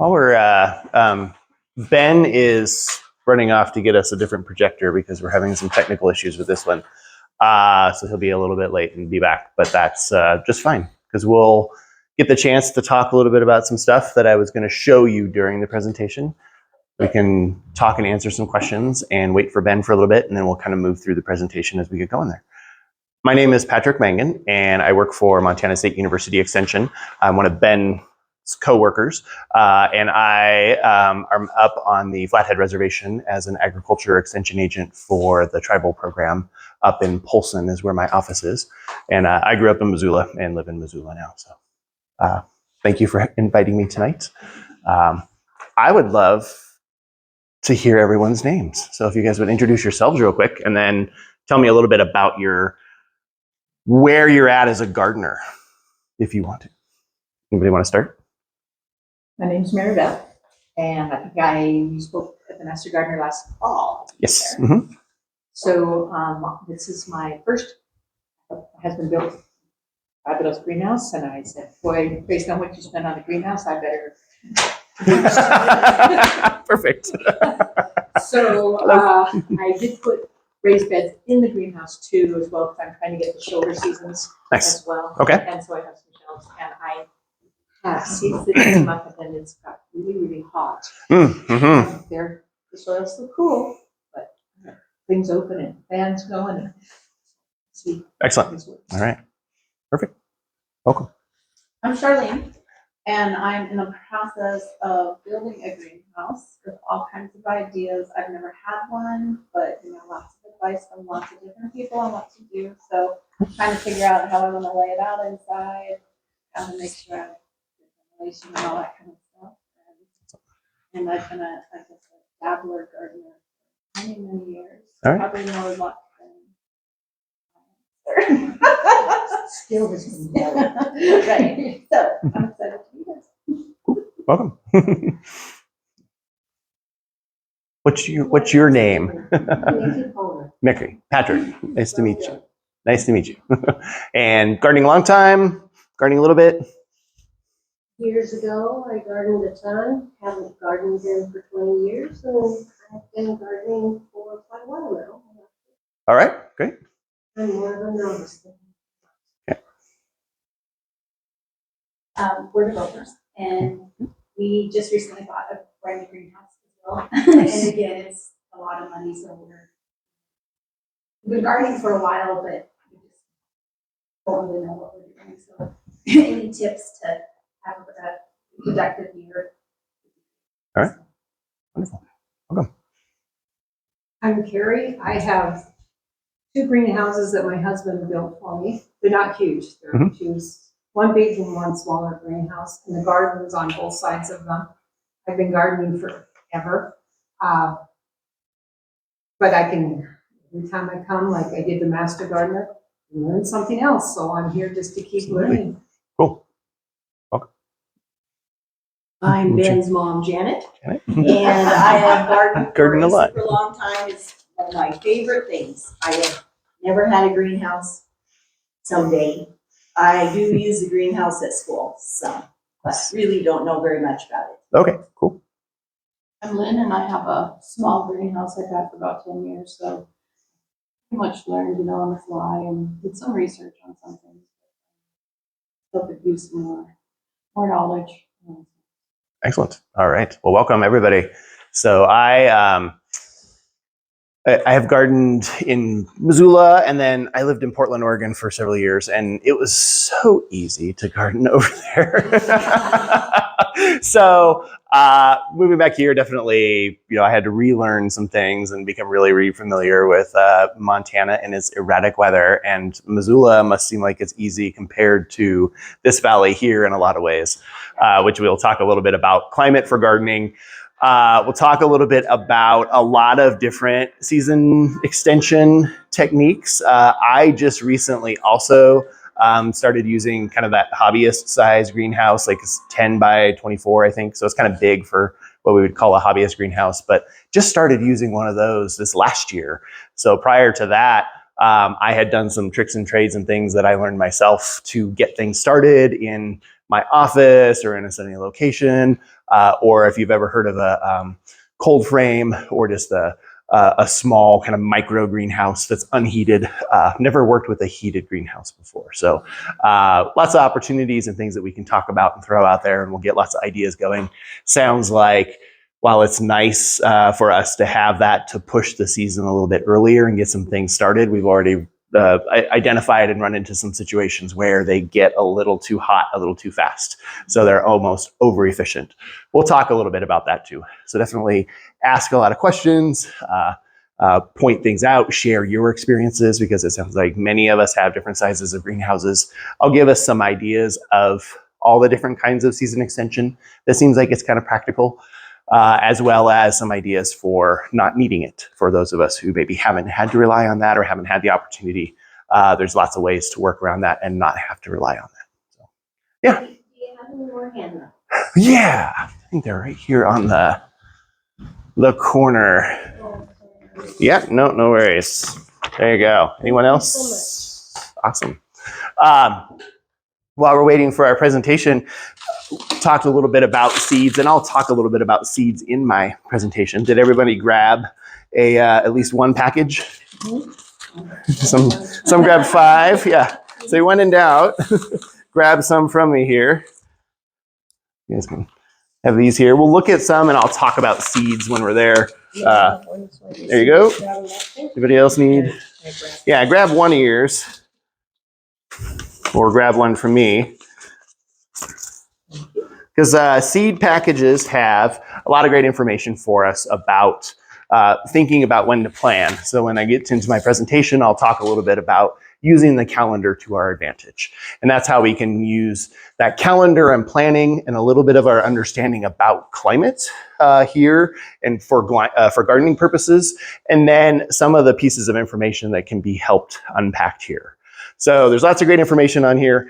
While we're, Ben is running off to get us a different projector because we're having some technical issues with this one. So he'll be a little bit late and be back, but that's just fine because we'll get the chance to talk a little bit about some stuff that I was going to show you during the presentation. We can talk and answer some questions and wait for Ben for a little bit, and then we'll kind of move through the presentation as we get going there. My name is Patrick Mangan, and I work for Montana State University Extension. I'm one of Ben's co-workers, and I am up on the Flathead Reservation as an agriculture extension agent for the tribal program up in Polson is where my office is. And I grew up in Missoula and live in Missoula now. So thank you for inviting me tonight. I would love to hear everyone's names. So if you guys would introduce yourselves real quick and then tell me a little bit about where you're at as a gardener, if you want to. Anybody want to start? My name's Mary Beth, and I think you spoke at the Master Gardener last fall. Yes. Mm-hmm. So this is my first. My husband built Fabulous greenhouse, and I said, boy, based on what you spent on the greenhouse, I better. Perfect. So I did put raised beds in the greenhouse too, as well, because I'm trying to get the shoulder seasons as well. Okay. And so I have some shelves, and I have seeds that come up, and then it's got really, really hot. Mm-hmm. The soil's still cool, but things open and fans going. And see. Excellent. All right. Perfect. Welcome. I'm Charlene, and I'm in the process of building a greenhouse with all kinds of ideas. I've never had one, but lots of advice from lots of different people on what to do. So I'm trying to figure out how I want to lay it out inside, how to make sure I have ventilation and all that kind of stuff. And I've been a dabbler gardener for many, many years. All right. Probably more luck than Still has been better. right. So I'm excited to be here. Welcome. What's your name? Mickey. Patrick. Nice to meet you. Nice to meet you. And gardening a long time, gardening a little bit. Years ago, I gardened a ton. Haven't gardened again for 20 years, and I've been gardening for quite a while now. All right, great. I'm more of a novice. We're developers, and we just recently bought a brand new greenhouse as well. And again, it's a lot of money, so we've been gardening for a while, but we just don't really know what we're doing. So, any tips to have a productive year? All right, wonderful. Welcome. I'm Carrie. I have 2 greenhouses that my husband built for me. They're not huge. They're one big and one smaller greenhouse, and the gardens on both sides of them. I've been gardening forever. But I can, every time I come, like I did the Master Gardener, learn something else. So I'm here just to keep learning. Cool. Welcome. I'm Ben's mom, Janet, and I have gardened for a super long time. It's one of my favorite things. I have never had a greenhouse. Someday. I do use the greenhouse at school, so but really don't know very much about it. Okay, cool. I'm Lynn, and I have a small greenhouse I've had for about 10 years, so pretty much learned, on the fly and did some research on some things. Hope it gives some more knowledge. Excellent. All right. Well, welcome everybody. So I have gardened in Missoula, and then I lived in Portland, Oregon for several years, and it was so easy to garden over there. So moving back here, definitely, I had to relearn some things and become really familiar with Montana and its erratic weather. And Missoula must seem like it's easy compared to this valley here in a lot of ways, which we'll talk a little bit about climate for gardening. We'll talk a little bit about a lot of different season extension techniques. I just recently also started using kind of that hobbyist size greenhouse, like it's 10 by 24, I think. So it's kind of big for what we would call a hobbyist greenhouse, but just started using one of those this last year. So prior to that, I had done some tricks and trades and things that I learned myself to get things started in my office or in a sunny location, or if you've ever heard of a cold frame or just a small kind of micro greenhouse that's unheated. Never worked with a heated greenhouse before. So lots of opportunities and things that we can talk about and throw out there, and we'll get lots of ideas going. Sounds like while it's nice for us to have that to push the season a little bit earlier and get some things started, we've already identified and run into some situations where they get a little too hot, a little too fast. So they're almost over efficient. We'll talk a little bit about that too. So definitely ask a lot of questions, point things out, share your experiences, because it sounds like many of us have different sizes of greenhouses. I'll give us some ideas of all the different kinds of season extension. That seems like it's kind of practical. As well as some ideas for not needing it for those of us who maybe haven't had to rely on that or haven't had the opportunity. There's lots of ways to work around that and not have to rely on that. So, yeah. Do you have any more hand up? Yeah, I think they're right here on the corner. Yeah, no worries. There you go. Anyone else? Awesome. While we're waiting for our presentation, talked a little bit about seeds, and I'll talk a little bit about seeds in my presentation. Did everybody grab at least one package? Some grabbed 5. Yeah. So when in doubt, grab some from me here. You guys can have these here. We'll look at some, and I'll talk about seeds when we're there. There you go. Anybody else need? Yeah, grab one of yours, or grab one from me. Because seed packages have a lot of great information for us about thinking about when to plan. So when I get into my presentation, I'll talk a little bit about using the calendar to our advantage. And that's how we can use that calendar and planning and a little bit of our understanding about climate here and for gardening purposes. And then some of the pieces of information that can be helped unpacked here. So there's lots of great information on here.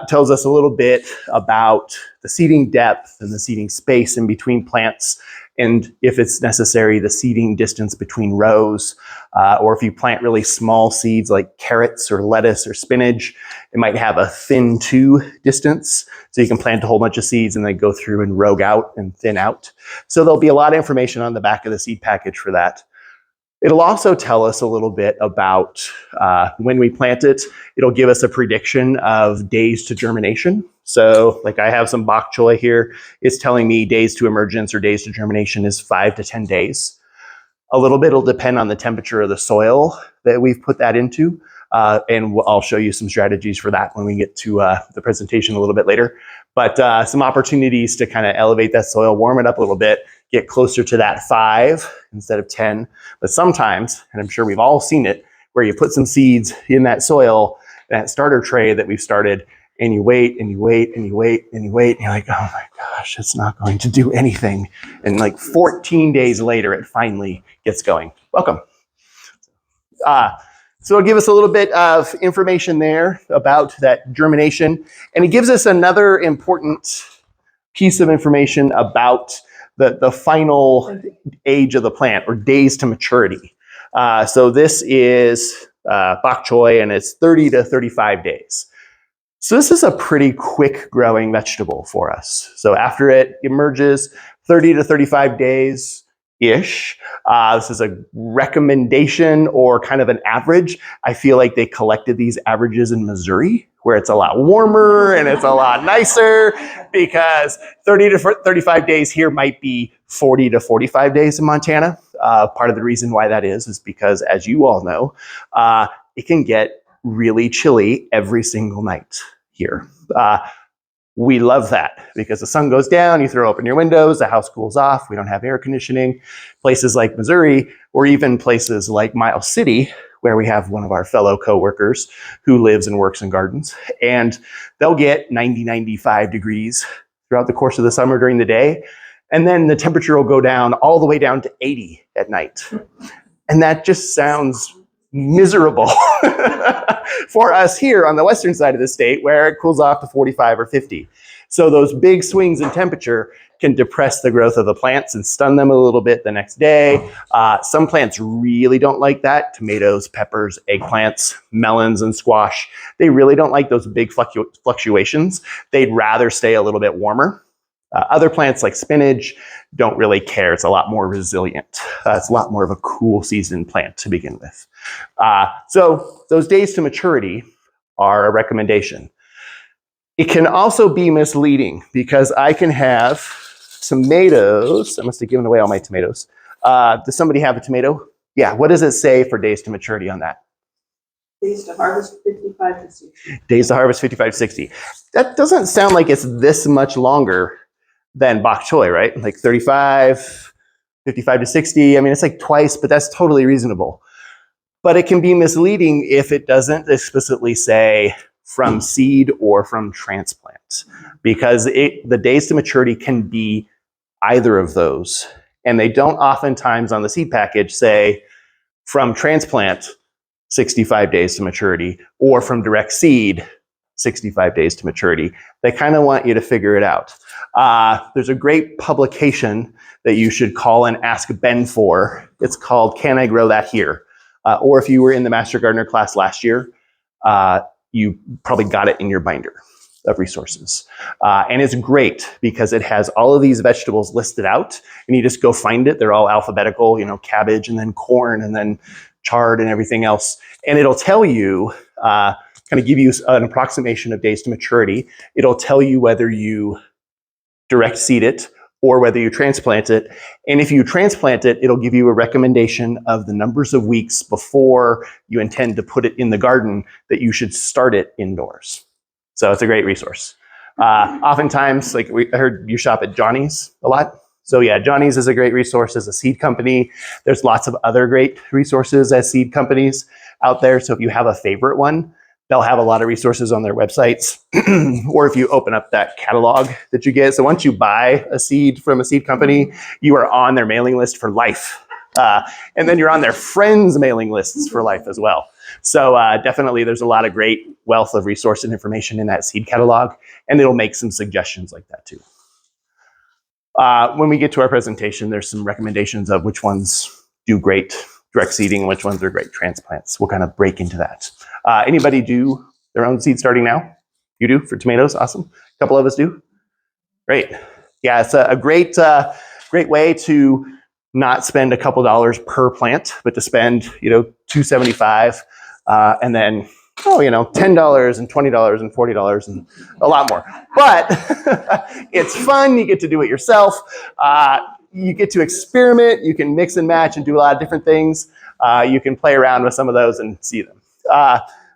Tells us a little bit about the seeding depth and the seeding space in between plants, and if it's necessary, the seeding distance between rows, or if you plant really small seeds like carrots or lettuce or spinach, it might have a thin to distance. So you can plant a whole bunch of seeds and then go through and rogue out and thin out. So there'll be a lot of information on the back of the seed package for that. It'll also tell us a little bit about when we plant it. It'll give us a prediction of days to germination. So like I have some bok choy here. It's telling me days to emergence or days to germination is 5 to 10 days. A little bit will depend on the temperature of the soil that we've put that into. And I'll show you some strategies for that when we get to the presentation a little bit later. But some opportunities to kind of elevate that soil, warm it up a little bit, get closer to that 5 instead of 10. But sometimes, and I'm sure we've all seen it, where you put some seeds in that soil, that starter tray that we've started, and you wait and you wait and you wait and you wait, and you're like, oh my gosh, it's not going to do anything. And like 14 days later, it finally gets going. Welcome. So it'll give us a little bit of information there about that germination. And it gives us another important piece of information about the final age of the plant, or days to maturity. So this is bok choy, and it's 30 to 35 days. So this is a pretty quick growing vegetable for us. So after it emerges, 30 to 35 days-ish. This is a recommendation or kind of an average. I feel like they collected these averages in Missouri, where it's a lot warmer and it's a lot nicer, because 30 to 35 days here might be 40 to 45 days in Montana. Part of the reason why that is because, as you all know, it can get really chilly every single night here. We love that because the sun goes down, you throw open your windows, the house cools off, we don't have air conditioning. Places like Missouri, or even places like Miles City, where we have one of our fellow coworkers who lives and works in gardens, and they'll get 90, 95 degrees throughout the course of the summer during the day. And then the temperature will go down all the way down to 80 at night. And that just sounds miserable for us here on the western side of the state where it cools off to 45 or 50. So those big swings in temperature can depress the growth of the plants and stun them a little bit the next day. Some plants really don't like that. Tomatoes, peppers, eggplants, melons, and squash. They really don't like those big fluctuations. They'd rather stay a little bit warmer. Other plants like spinach don't really care. It's a lot more resilient. It's a lot more of a cool season plant to begin with. So those days to maturity are a recommendation. It can also be misleading because I can have tomatoes. I must have given away all my tomatoes. Does somebody have a tomato? Yeah, what does it say for days to maturity on that? Days to harvest 55 to 60. Days to harvest 55 to 60. That doesn't sound like it's this much longer than bok choy, right? Like 35, 55 to 60. I mean, it's like twice, but that's totally reasonable. But it can be misleading if it doesn't explicitly say from seed or from transplant, because the days to maturity can be either of those. And they don't oftentimes on the seed package say from transplant, 65 days to maturity, or from direct seed, 65 days to maturity. They kind of want you to figure it out. There's a great publication that you should call and ask Ben for. It's called Can I Grow That Here? Or if you were in the Master Gardener class last year, you probably got it in your binder of resources. And it's great because it has all of these vegetables listed out and you just go find it. They're all alphabetical, you know, cabbage and then corn and then chard and everything else. And it'll tell you, kind of give you an approximation of days to maturity. It'll tell you whether you direct seed it or whether you transplant it. And if you transplant it, it'll give you a recommendation of the numbers of weeks before you intend to put it in the garden that you should start it indoors. So it's a great resource. Oftentimes, like I heard you shop at Johnny's a lot. So yeah, Johnny's is a great resource as a seed company. There's lots of other great resources as seed companies out there. So if you have a favorite one, they'll have a lot of resources on their websites. Or if you open up that catalog that you get. So once you buy a seed from a seed company, you are on their mailing list for life. And then you're on their friends' mailing lists for life as well. So definitely there's a lot of great wealth of resource and information in that seed catalog, and it'll make some suggestions like that too. When we get to our presentation, there's some recommendations of which ones do great direct seeding, which ones are great transplants. We'll kind of break into that. Anybody do their own seed starting now? You do for tomatoes? Awesome. A couple of us do. Great. Yeah, it's a great way to not spend a couple dollars per plant, but to spend, $2.75 and then, $10 and $20 and $40 and a lot more. But it's fun. You get to do it yourself. You get to experiment. You can mix and match and do a lot of different things. You can play around with some of those and see them.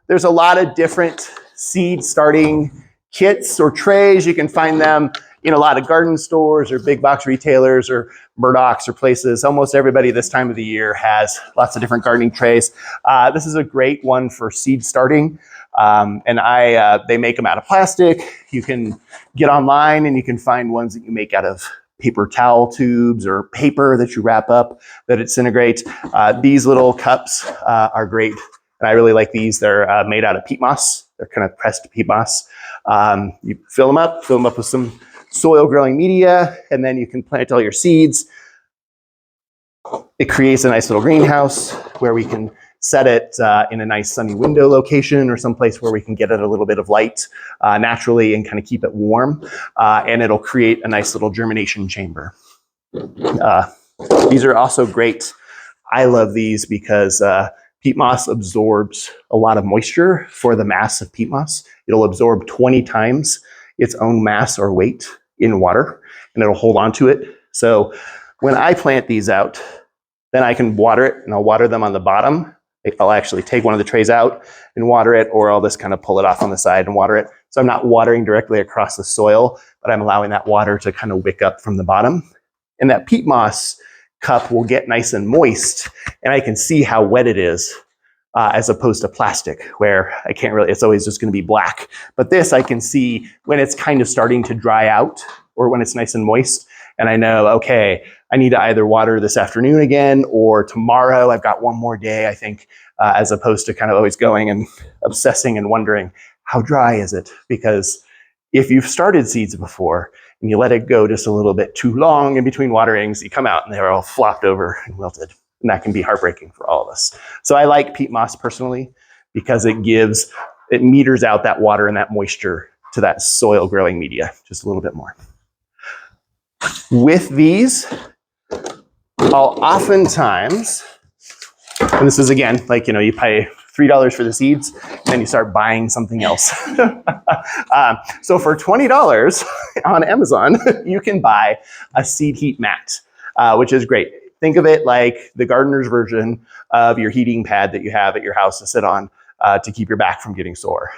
There's a lot of different seed starting kits or trays. You can find them in a lot of garden stores or big box retailers or Murdoch's or places. Almost everybody this time of the year has lots of different gardening trays. This is a great one for seed starting. And they make them out of plastic. You can get online and you can find ones that you make out of paper towel tubes or paper that you wrap up that disintegrates. These little cups are great. And I really like these. They're made out of peat moss. They're kind of pressed peat moss. You fill them up with some soil growing media, and then you can plant all your seeds. It creates a nice little greenhouse where we can set it in a nice sunny window location or someplace where we can get it a little bit of light naturally and kind of keep it warm. And it'll create a nice little germination chamber. These are also great. I love these because peat moss absorbs a lot of moisture for the mass of peat moss. It'll absorb 20 times its own mass or weight in water, and it'll hold on to it. So when I plant these out, then I can water it, and I'll water them on the bottom. I'll actually take one of the trays out and water it, or I'll just kind of pull it off on the side and water it. So I'm not watering directly across the soil, but I'm allowing that water to kind of wick up from the bottom. And that peat moss cup will get nice and moist, and I can see how wet it is. As opposed to plastic, where I can't really, it's always just going to be black. But this I can see when it's kind of starting to dry out or when it's nice and moist. And I know, okay, I need to either water this afternoon again or tomorrow. I've got one more day, I think, as opposed to kind of always going and obsessing and wondering, how dry is it? Because if you've started seeds before and you let it go just a little bit too long in between waterings, you come out and they're all flopped over and wilted. And that can be heartbreaking for all of us. So I like peat moss personally because it meters out that water and that moisture to that soil growing media just a little bit more. With these, I'll oftentimes, and this is again, like, you pay $3 for the seeds, and then you start buying something else. So for $20 on Amazon, you can buy a seed heat mat, which is great. Think of it like the gardener's version of your heating pad that you have at your house to sit on to keep your back from getting sore.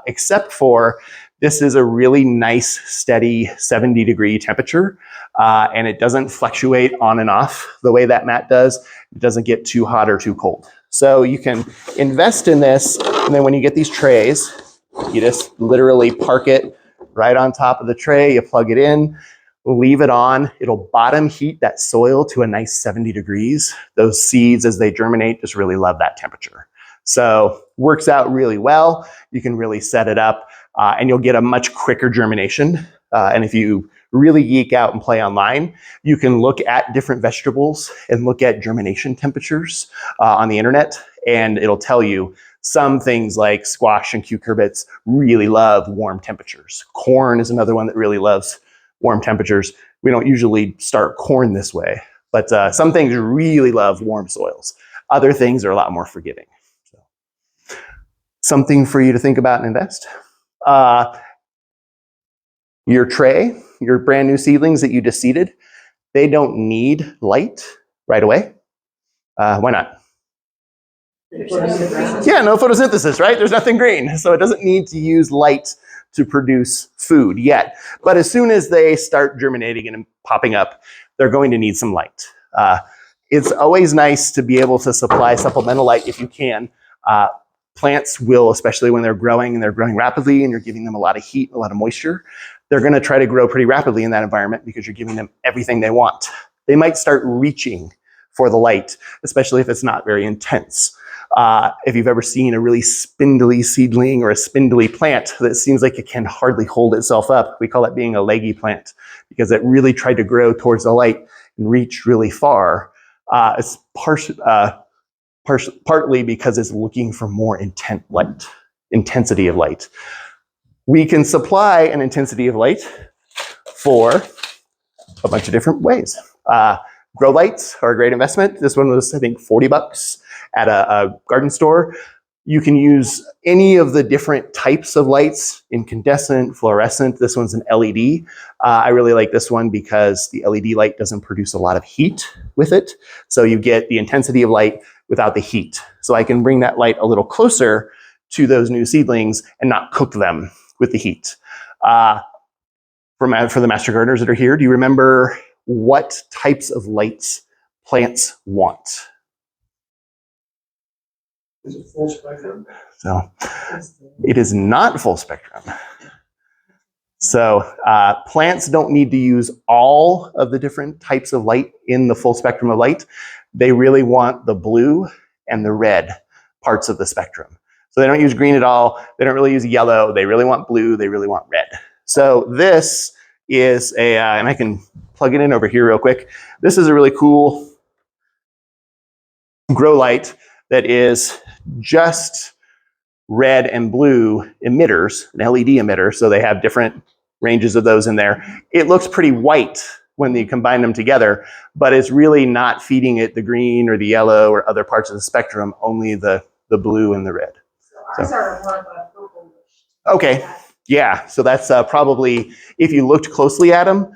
Except for this is a really nice, steady 70-degree temperature, and it doesn't fluctuate on and off the way that mat does. It doesn't get too hot or too cold. So you can invest in this, and then when you get these trays, you just literally park it right on top of the tray, you plug it in, leave it on. It'll bottom heat that soil to a nice 70 degrees. Those seeds, as they germinate, just really love that temperature. So works out really well. You can really set it up, and you'll get a much quicker germination. And if you really geek out and play online, you can look at different vegetables and look at germination temperatures on the internet, and it'll tell you some things like squash and cucurbits really love warm temperatures. Corn is another one that really loves warm temperatures. We don't usually start corn this way, but some things really love warm soils. Other things are a lot more forgiving. So, something for you to think about and invest. Your tray, your brand new seedlings that you just seeded, they don't need light right away. Why not? Yeah, no photosynthesis, right? There's nothing green. So it doesn't need to use light to produce food yet. But as soon as they start germinating and popping up, they're going to need some light. It's always nice to be able to supply supplemental light if you can. Plants will, especially when they're growing and they're growing rapidly and you're giving them a lot of heat, a lot of moisture, they're going to try to grow pretty rapidly in that environment because you're giving them everything they want. They might start reaching for the light, especially if it's not very intense. If you've ever seen a really spindly seedling or a spindly plant that seems like it can hardly hold itself up, we call it being a leggy plant because it really tried to grow towards the light and reach really far. It's partly because it's looking for more intensity of light. We can supply an intensity of light for a bunch of different ways. Grow lights are a great investment. This one was, I think, $40 at a garden store. You can use any of the different types of lights, incandescent, fluorescent. This one's an LED. I really like this one because the LED light doesn't produce a lot of heat with it. So you get the intensity of light without the heat. So I can bring that light a little closer to those new seedlings and not cook them with the heat. For the master gardeners that are here, do you remember what types of lights plants want? Is it full spectrum? So it is not full spectrum. So plants don't need to use all of the different types of light in the full spectrum of light. They really want the blue and the red parts of the spectrum. So they don't use green at all. They don't really use yellow. They really want blue. They really want red. So this is and I can plug it in over here real quick. This is a really cool grow light that is just red and blue emitters, an LED emitter, so they have different ranges of those in there. It looks pretty white when you combine them together, but it's really not feeding it the green or the yellow or other parts of the spectrum, only the blue and the red. So ours are more of a purple. Okay, yeah, so that's probably, if you looked closely at them,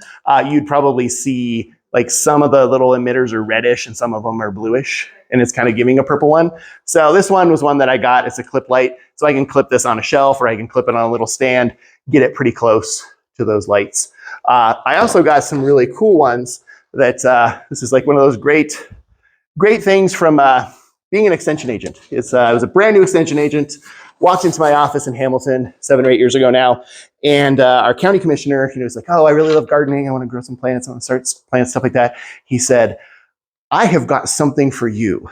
you'd probably see like some of the little emitters are reddish and some of them are bluish, and it's kind of giving a purple one. So this one was one that I got. It's a clip light, so I can clip this on a shelf or I can clip it on a little stand, get it pretty close to those lights. I also got some really cool ones that this is like one of those great things from being an extension agent. It was a brand new extension agent. Walked into my office in Hamilton 7 or 8 years ago now, and our county commissioner, was like, "Oh, I really love gardening. I want to grow some plants. I want to start plants, stuff like that." He said, "I have got something for you."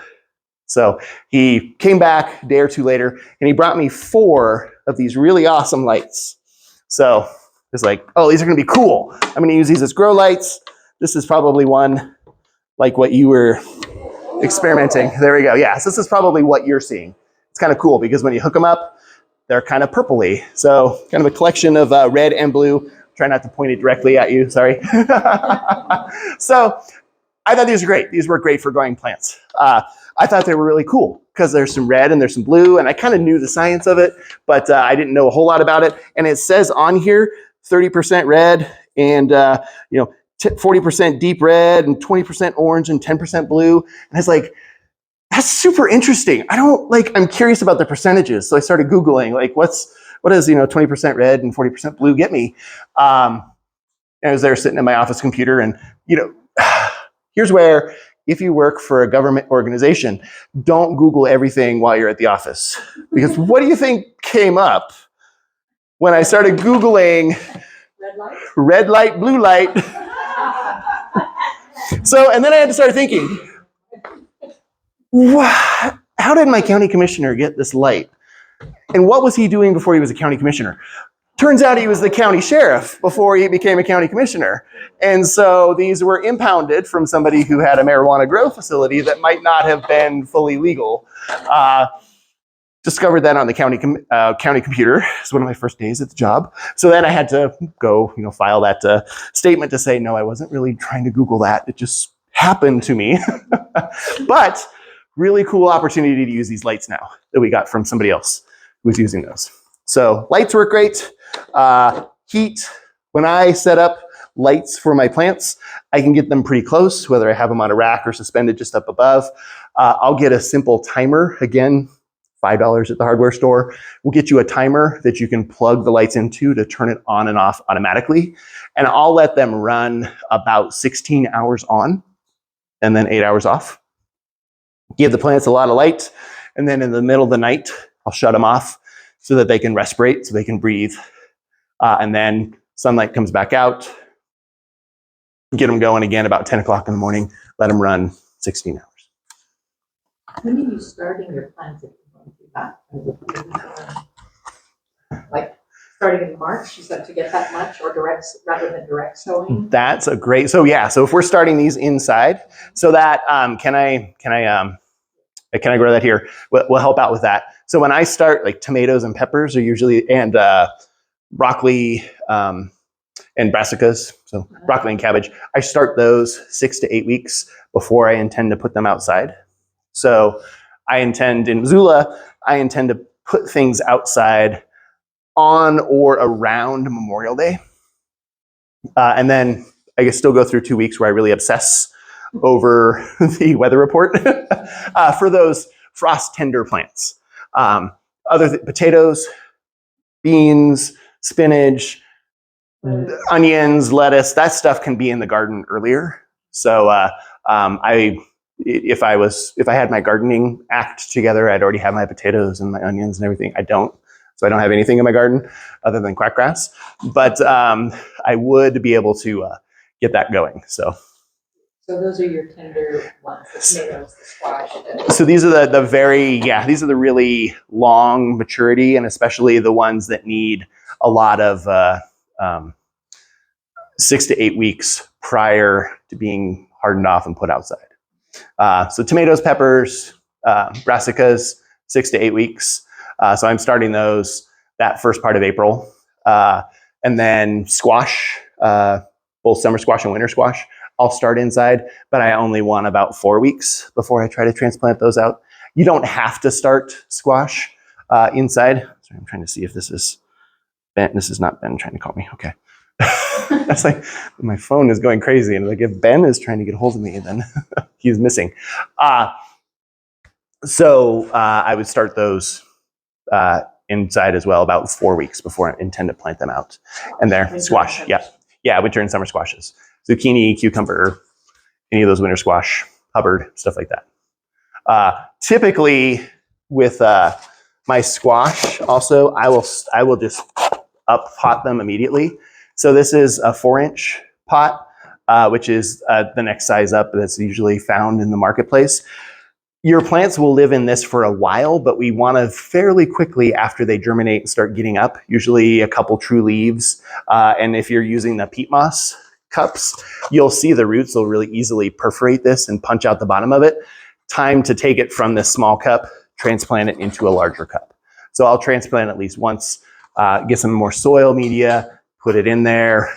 So he came back a day or two later, and he brought me 4 of these really awesome lights. So it's like, oh, these are going to be cool. I'm going to use these as grow lights. This is probably one like what you were experimenting. There we go. Yeah, so this is probably what you're seeing. It's kind of cool because when you hook them up, they're kind of purpley. So kind of a collection of red and blue. Try not to point it directly at you, sorry. So I thought these were great. These were great for growing plants. I thought they were really cool because there's some red and there's some blue, and I kind of knew the science of it, but I didn't know a whole lot about it. And it says on here, 30% red and 40% deep red and 20% orange and 10% blue. And it's like, that's super interesting. I'm curious about the percentages. So I started Googling, like, what does 20% red and 40% blue get me? And I was there sitting at my office computer, and here's where, if you work for a government organization, don't Google everything while you're at the office. Because what do you think came up when I started Googling red light, blue light? So, and then I had to start thinking, how did my county commissioner get this light? And what was he doing before he was a county commissioner? Turns out he was the county sheriff before he became a county commissioner. And so these were impounded from somebody who had a marijuana grow facility that might not have been fully legal. Discovered that on the county computer. It's one of my first days at the job. So then I had to go, file that statement to say, no, I wasn't really trying to Google that. It just happened to me. But really cool opportunity to use these lights now that we got from somebody else who was using those. So lights work great. Heat, when I set up lights for my plants, I can get them pretty close, whether I have them on a rack or suspended just up above. I'll get a simple timer, again, $5 at the hardware store. We'll get you a timer that you can plug the lights into to turn it on and off automatically. And I'll let them run about 16 hours on and then 8 hours off. Give the plants a lot of light. And then in the middle of the night, I'll shut them off so that they can respirate, so they can breathe. And then sunlight comes back out. Get them going again about 10 o'clock in the morning. Let them run 16 hours. When are you starting your planting? Like starting in March, is that to get that much, or direct rather than direct sowing? That's a great. So yeah. So if we're starting these inside, so that can I grow that here? We'll help out with that. So when I start, like tomatoes and peppers are usually, and broccoli and brassicas, so broccoli and cabbage, I start those 6 to 8 weeks before I intend to put them outside. So in Missoula, I intend to put things outside on or around Memorial Day. And then I can still go through 2 weeks where I really obsess over the weather report for those frost tender plants. Potatoes, beans, spinach, onions, lettuce, that stuff can be in the garden earlier. So if I had my gardening act together, I'd already have my potatoes and my onions and everything. I don't. So I don't have anything in my garden other than quackgrass. But I would be able to get that going. So those are your tender ones, the tomatoes, the squash. So these are these are the really long maturity, and especially the ones that need a lot of 6 to 8 weeks prior to being hardened off and put outside. So tomatoes, peppers, brassicas, 6 to 8 weeks. So I'm starting those that first part of April. And then squash, both summer squash and winter squash, I'll start inside, but I only want about 4 weeks before I try to transplant those out. You don't have to start squash inside. Sorry, I'm trying to see if this is Ben. This is not Ben trying to call me. Okay. That's like, my phone is going crazy. And like, if Ben is trying to get a hold of me, then he's missing. So I would start those inside as well about 4 weeks before I intend to plant them out. And they're squash. Yeah, winter and summer squashes. Zucchini, cucumber, any of those winter squash, Hubbard, stuff like that. Typically with my squash also, I will just up pot them immediately. So this is a 4-inch pot, which is the next size up that's usually found in the marketplace. your plants will live in this for a while, but we want to fairly quickly after they germinate and start getting up, usually a couple true leaves. And if you're using the peat moss cups, you'll see the roots will really easily perforate this and punch out the bottom of it. Time to take it from this small cup, transplant it into a larger cup. So I'll transplant at least once, get some more soil media, put it in there.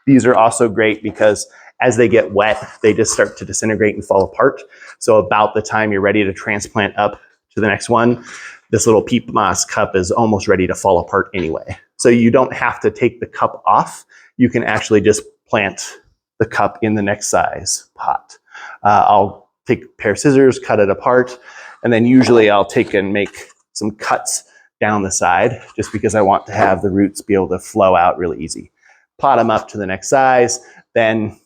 These are also great because as they get wet, they just start to disintegrate and fall apart. So about the time you're ready to transplant up to the next one, this little peat moss cup is almost ready to fall apart anyway. So you don't have to take the cup off. You can actually just plant the cup in the next size pot. I'll take a pair of scissors, cut it apart, and then usually I'll take and make some cuts down the side just because I want to have the roots be able to flow out really easy. Pot them up to the next size, then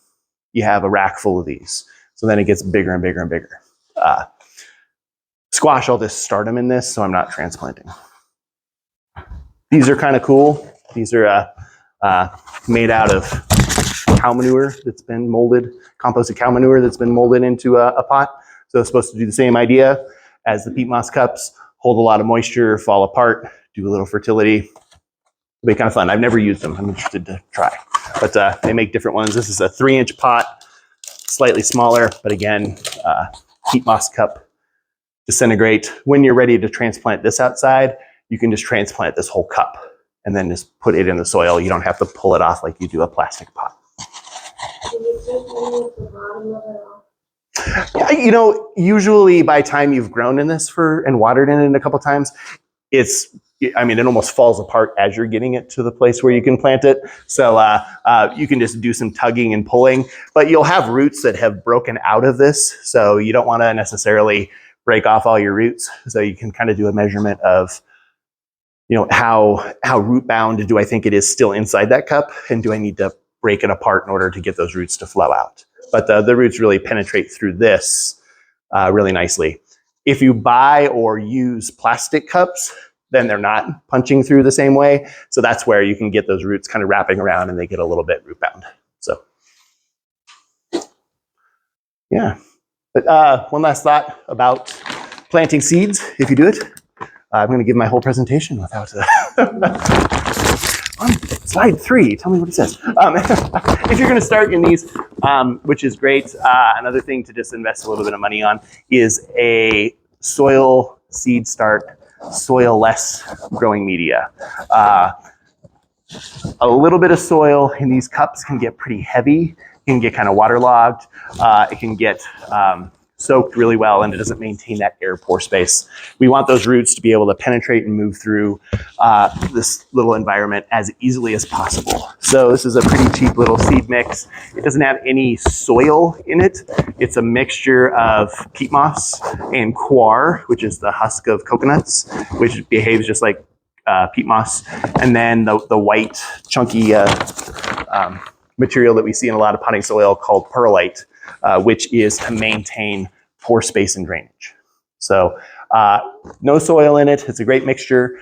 you have a rack full of these. So then it gets bigger and bigger and bigger. Squash, I'll just start them in this so I'm not transplanting. These are kind of cool. These are made out of cow manure that's been molded, composted cow manure that's been molded into a pot. So it's supposed to do the same idea as the peat moss cups, hold a lot of moisture, fall apart, do a little fertility. It'll be kind of fun. I've never used them. I'm interested to try. But they make different ones. This is a 3-inch pot, slightly smaller, but again, peat moss cup, disintegrate. When you're ready to transplant this outside, you can just transplant this whole cup and then just put it in the soil. You don't have to pull it off like you do a plastic pot. You know, usually by the time you've grown in this and watered in it a couple times, it almost falls apart as you're getting it to the place where you can plant it. So you can just do some tugging and pulling, but you'll have roots that have broken out of this. So you don't want to necessarily break off all your roots. So you can kind of do a measurement of, you know, how root bound do I think it is still inside that cup? And do I need to break it apart in order to get those roots to flow out? But the roots really penetrate through this really nicely. If you buy or use plastic cups, then they're not punching through the same way. So that's where you can get those roots kind of wrapping around and they get a little bit root bound. So, yeah. But one last thought about planting seeds, if you do it. I'm going to give my whole presentation without on slide 3, tell me what it says. If you're going to start in these, which is great, another thing to just invest a little bit of money on is a soil seed start, soil-less growing media. A little bit of soil in these cups can get pretty heavy, can get kind of waterlogged, it can get soaked really well, and it doesn't maintain that air pore space. We want those roots to be able to penetrate and move through this little environment as easily as possible. So this is a pretty cheap little seed mix. It doesn't have any soil in it. It's a mixture of peat moss and coir, which is the husk of coconuts, which behaves just like peat moss. And then the white, chunky material that we see in a lot of potting soil called perlite, which is to maintain pore space and drainage. So no soil in it. It's a great mixture.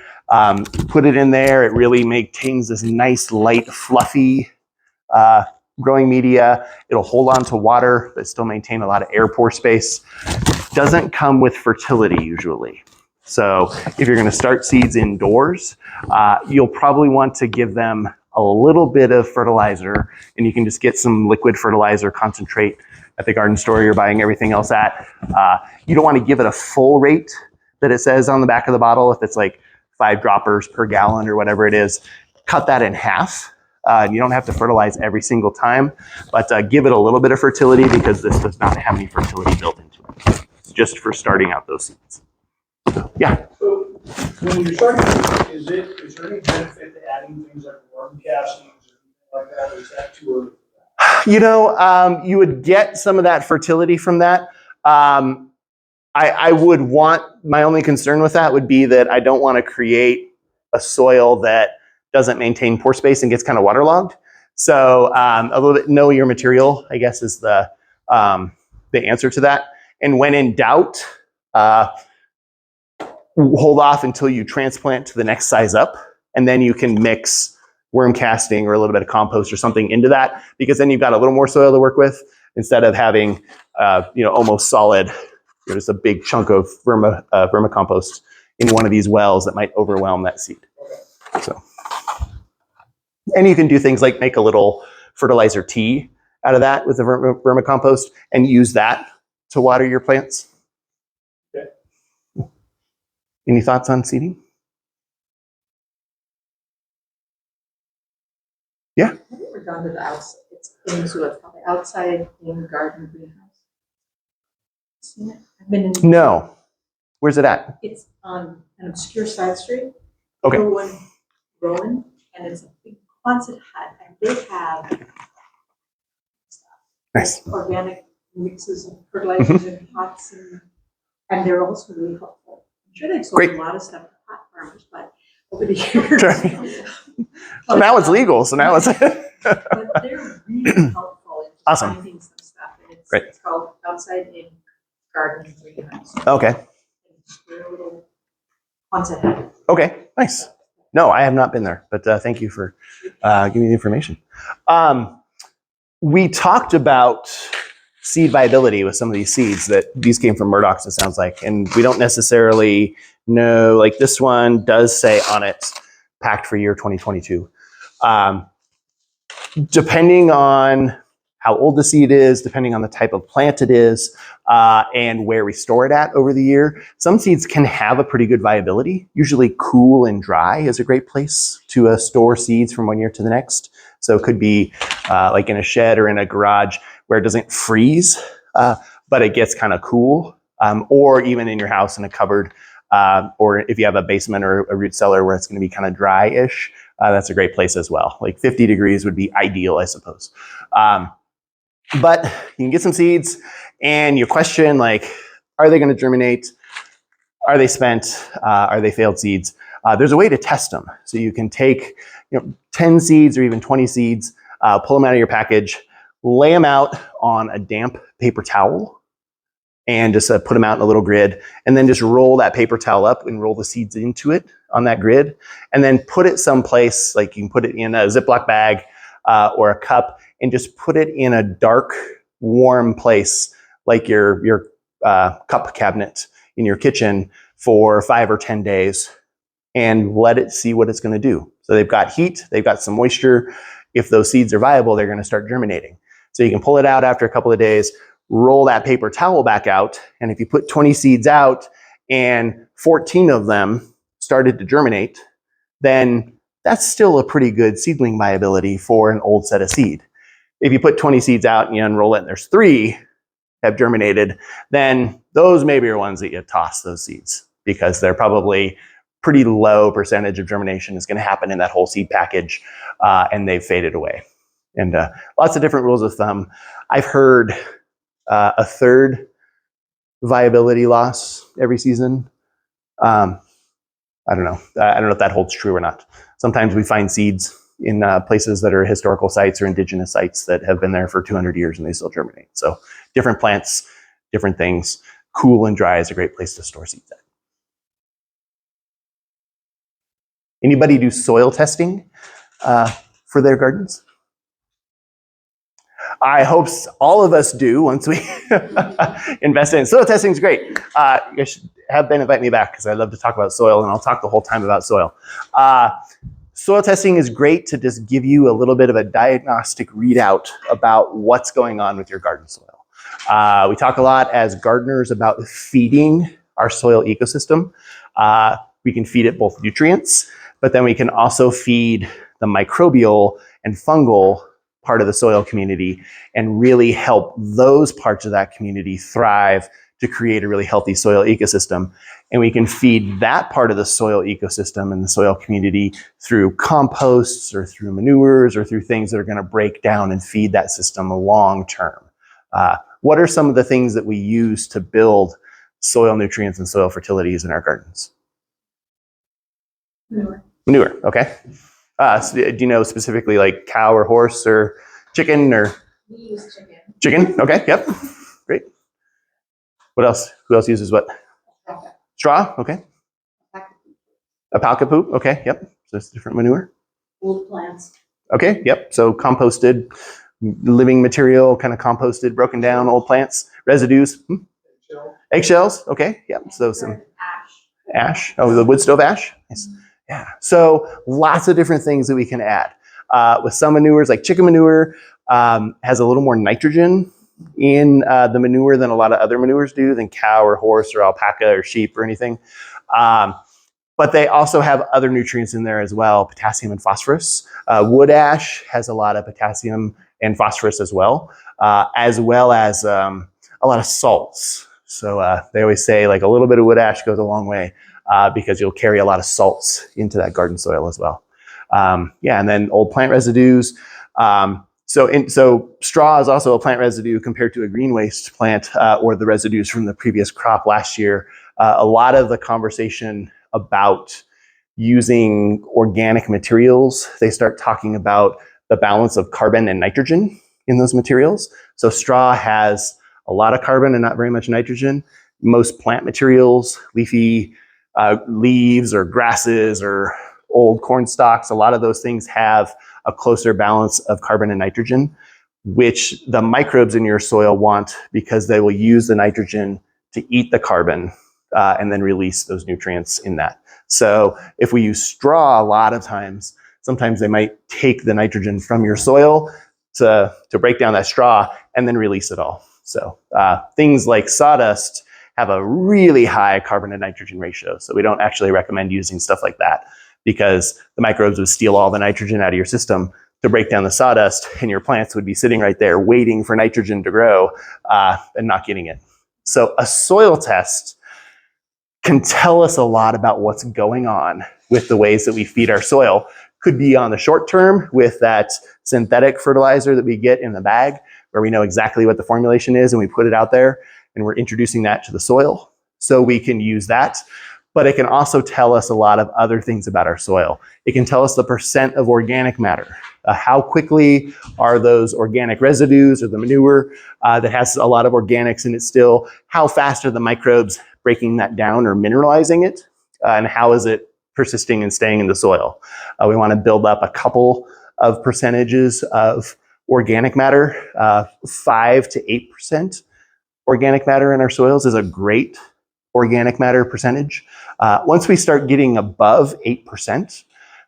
Put it in there. It really maintains this nice, light, fluffy growing media. It'll hold on to water, but still maintain a lot of air pore space. Doesn't come with fertility usually. So if you're going to start seeds indoors, you'll probably want to give them a little bit of fertilizer, and you can just get some liquid fertilizer concentrate at the garden store you're buying everything else at. You don't want to give it a full rate that it says on the back of the bottle. If it's like 5 droppers per gallon or whatever it is, cut that in half. You don't have to fertilize every single time, but give it a little bit of fertility because this does not have any fertility built into it. It's just for starting out those seeds. So, yeah. So when you're starting, is there any benefit to adding things like worm castings or anything like that? Or is that too early? You know, you would get some of that fertility from that. I would want, my only concern with that would be that I don't want to create a soil that doesn't maintain pore space and gets kind of waterlogged. So a little bit, know your material, I guess, is the answer to that. And when in doubt, hold off until you transplant to the next size up, and then you can mix worm casting or a little bit of compost or something into that, because then you've got a little more soil to work with instead of having almost solid There's a big chunk of vermicompost in one of these wells that might overwhelm that seed. So, and you can do things like make a little fertilizer tea out of that with the vermicompost and use that to water your plants. Okay. Any thoughts on seeding? Yeah. Have you ever gone to the outside? It's called the outside in garden greenhouse. Seen it? I've been in. No. Where's it at? It's on an obscure side street. Okay. No one growing, and it's a big Quonset hut, and they have Nice. organic mixes and fertilizers and pots, and they're also really helpful. I'm sure they've sold Great. a lot of stuff to pot farmers, but over the years. Well, now it's legal, so now it's. But they're really helpful in Awesome. finding some stuff, and Great. it's called outside in garden greenhouse. Okay. It's their little Quonset hut. Okay. Nice. No, I have not been there, but thank you for giving me the information. We talked about seed viability with some of these seeds that these came from Murdoch's, it sounds like, and we don't necessarily know, like this one does say on it, packed for year 2022. Depending on how old the seed is, depending on the type of plant it is, and where we store it at over the year, some seeds can have a pretty good viability. Usually cool and dry is a great place to store seeds from one year to the next. So it could be like in a shed or in a garage where it doesn't freeze, but it gets kind of cool, or even in your house in a cupboard, or if you have a basement or a root cellar where it's going to be kind of dry-ish, that's a great place as well. Like 50 degrees would be ideal, I suppose. But you can get some seeds and you question, like, are they going to germinate? Are they spent? Are they failed seeds? There's a way to test them. So you can take 10 seeds or even 20 seeds, pull them out of your package, lay them out on a damp paper towel, and just put them out in a little grid, and then just roll that paper towel up and roll the seeds into it on that grid, and then put it someplace, like you can put it in a Ziploc bag or a cup, and just put it in a dark, warm place, like your cup cabinet in your kitchen for 5 or 10 days, and let it see what it's going to do. So they've got heat, they've got some moisture. If those seeds are viable, they're going to start germinating. So you can pull it out after a couple of days, roll that paper towel back out, and if you put 20 seeds out and 14 of them started to germinate, then that's still a pretty good seedling viability for an old set of seed. If you put 20 seeds out and you unroll it and there's 3 have germinated, then those maybe are ones that you toss those seeds, because they're probably pretty low percentage of germination is going to happen in that whole seed package, and they've faded away. And lots of different rules of thumb. I've heard a third viability loss every season. I don't know. I don't know if that holds true or not. Sometimes we find seeds in places that are historical sites or indigenous sites that have been there for 200 years and they still germinate. So different plants, different things. Cool and dry is a great place to store seeds at. Anybody do soil testing for their gardens? I hope all of us do once we invest in it. Soil testing is great. You guys should have Ben invite me back, because I love to talk about soil, and I'll talk the whole time about soil. Soil testing is great to just give you a little bit of a diagnostic readout about what's going on with your garden soil. We talk a lot as gardeners about feeding our soil ecosystem. We can feed it both nutrients, but then we can also feed the microbial and fungal part of the soil community and really help those parts of that community thrive to create a really healthy soil ecosystem. And we can feed that part of the soil ecosystem and the soil community through composts or through manures or through things that are going to break down and feed that system long term. What are some of the things that we use to build soil nutrients and soil fertilities in our gardens? Manure, okay. So do you know specifically like cow or horse or chicken or? We use chicken. Chicken, okay, yep, great. What else? Who else uses what? Straw, okay. Alpaca poop, okay, yep. So it's different manure. Old plants. Okay, yep. So composted, living material, kind of composted, broken down old plants, residues. Eggshells, okay, yeah. So some Ash. ash. Oh, the wood stove ash. Nice. Yeah. So lots of different things that we can add. With some manures, like chicken manure, has a little more nitrogen in the manure than a lot of other manures do, than cow or horse or alpaca or sheep or anything. But they also have other nutrients in there as well, potassium and phosphorus. Wood ash has a lot of potassium and phosphorus as well as a lot of salts. So they always say like a little bit of wood ash goes a long way because you'll carry a lot of salts into that garden soil as well. Yeah, and then old plant residues. So straw is also a plant residue compared to a green waste plant or the residues from the previous crop last year. A lot of the conversation about using organic materials, they start talking about the balance of carbon and nitrogen in those materials. So straw has a lot of carbon and not very much nitrogen. Most plant materials, leafy leaves or grasses or old corn stalks, a lot of those things have a closer balance of carbon and nitrogen, which the microbes in your soil want because they will use the nitrogen to eat the carbon and then release those nutrients in that. So if we use straw a lot of times, sometimes they might take the nitrogen from your soil to break down that straw and then release it all. So things like sawdust have a really high carbon to nitrogen ratio. So we don't actually recommend using stuff like that because the microbes would steal all the nitrogen out of your system to break down the sawdust, and your plants would be sitting right there waiting for nitrogen to grow and not getting it. So a soil test can tell us a lot about what's going on with the ways that we feed our soil. Could be on the short term with that synthetic fertilizer that we get in the bag, where we know exactly what the formulation is and we put it out there and we're introducing that to the soil. So we can use that. But it can also tell us a lot of other things about our soil. It can tell us the percent of organic matter. How quickly are those organic residues or the manure that has a lot of organics in it still, how fast are the microbes breaking that down or mineralizing it? And how is it persisting and staying in the soil? We want to build up a couple of percentages of organic matter. 5 to 8% organic matter in our soils is a great organic matter percentage. Once we start getting above 8%,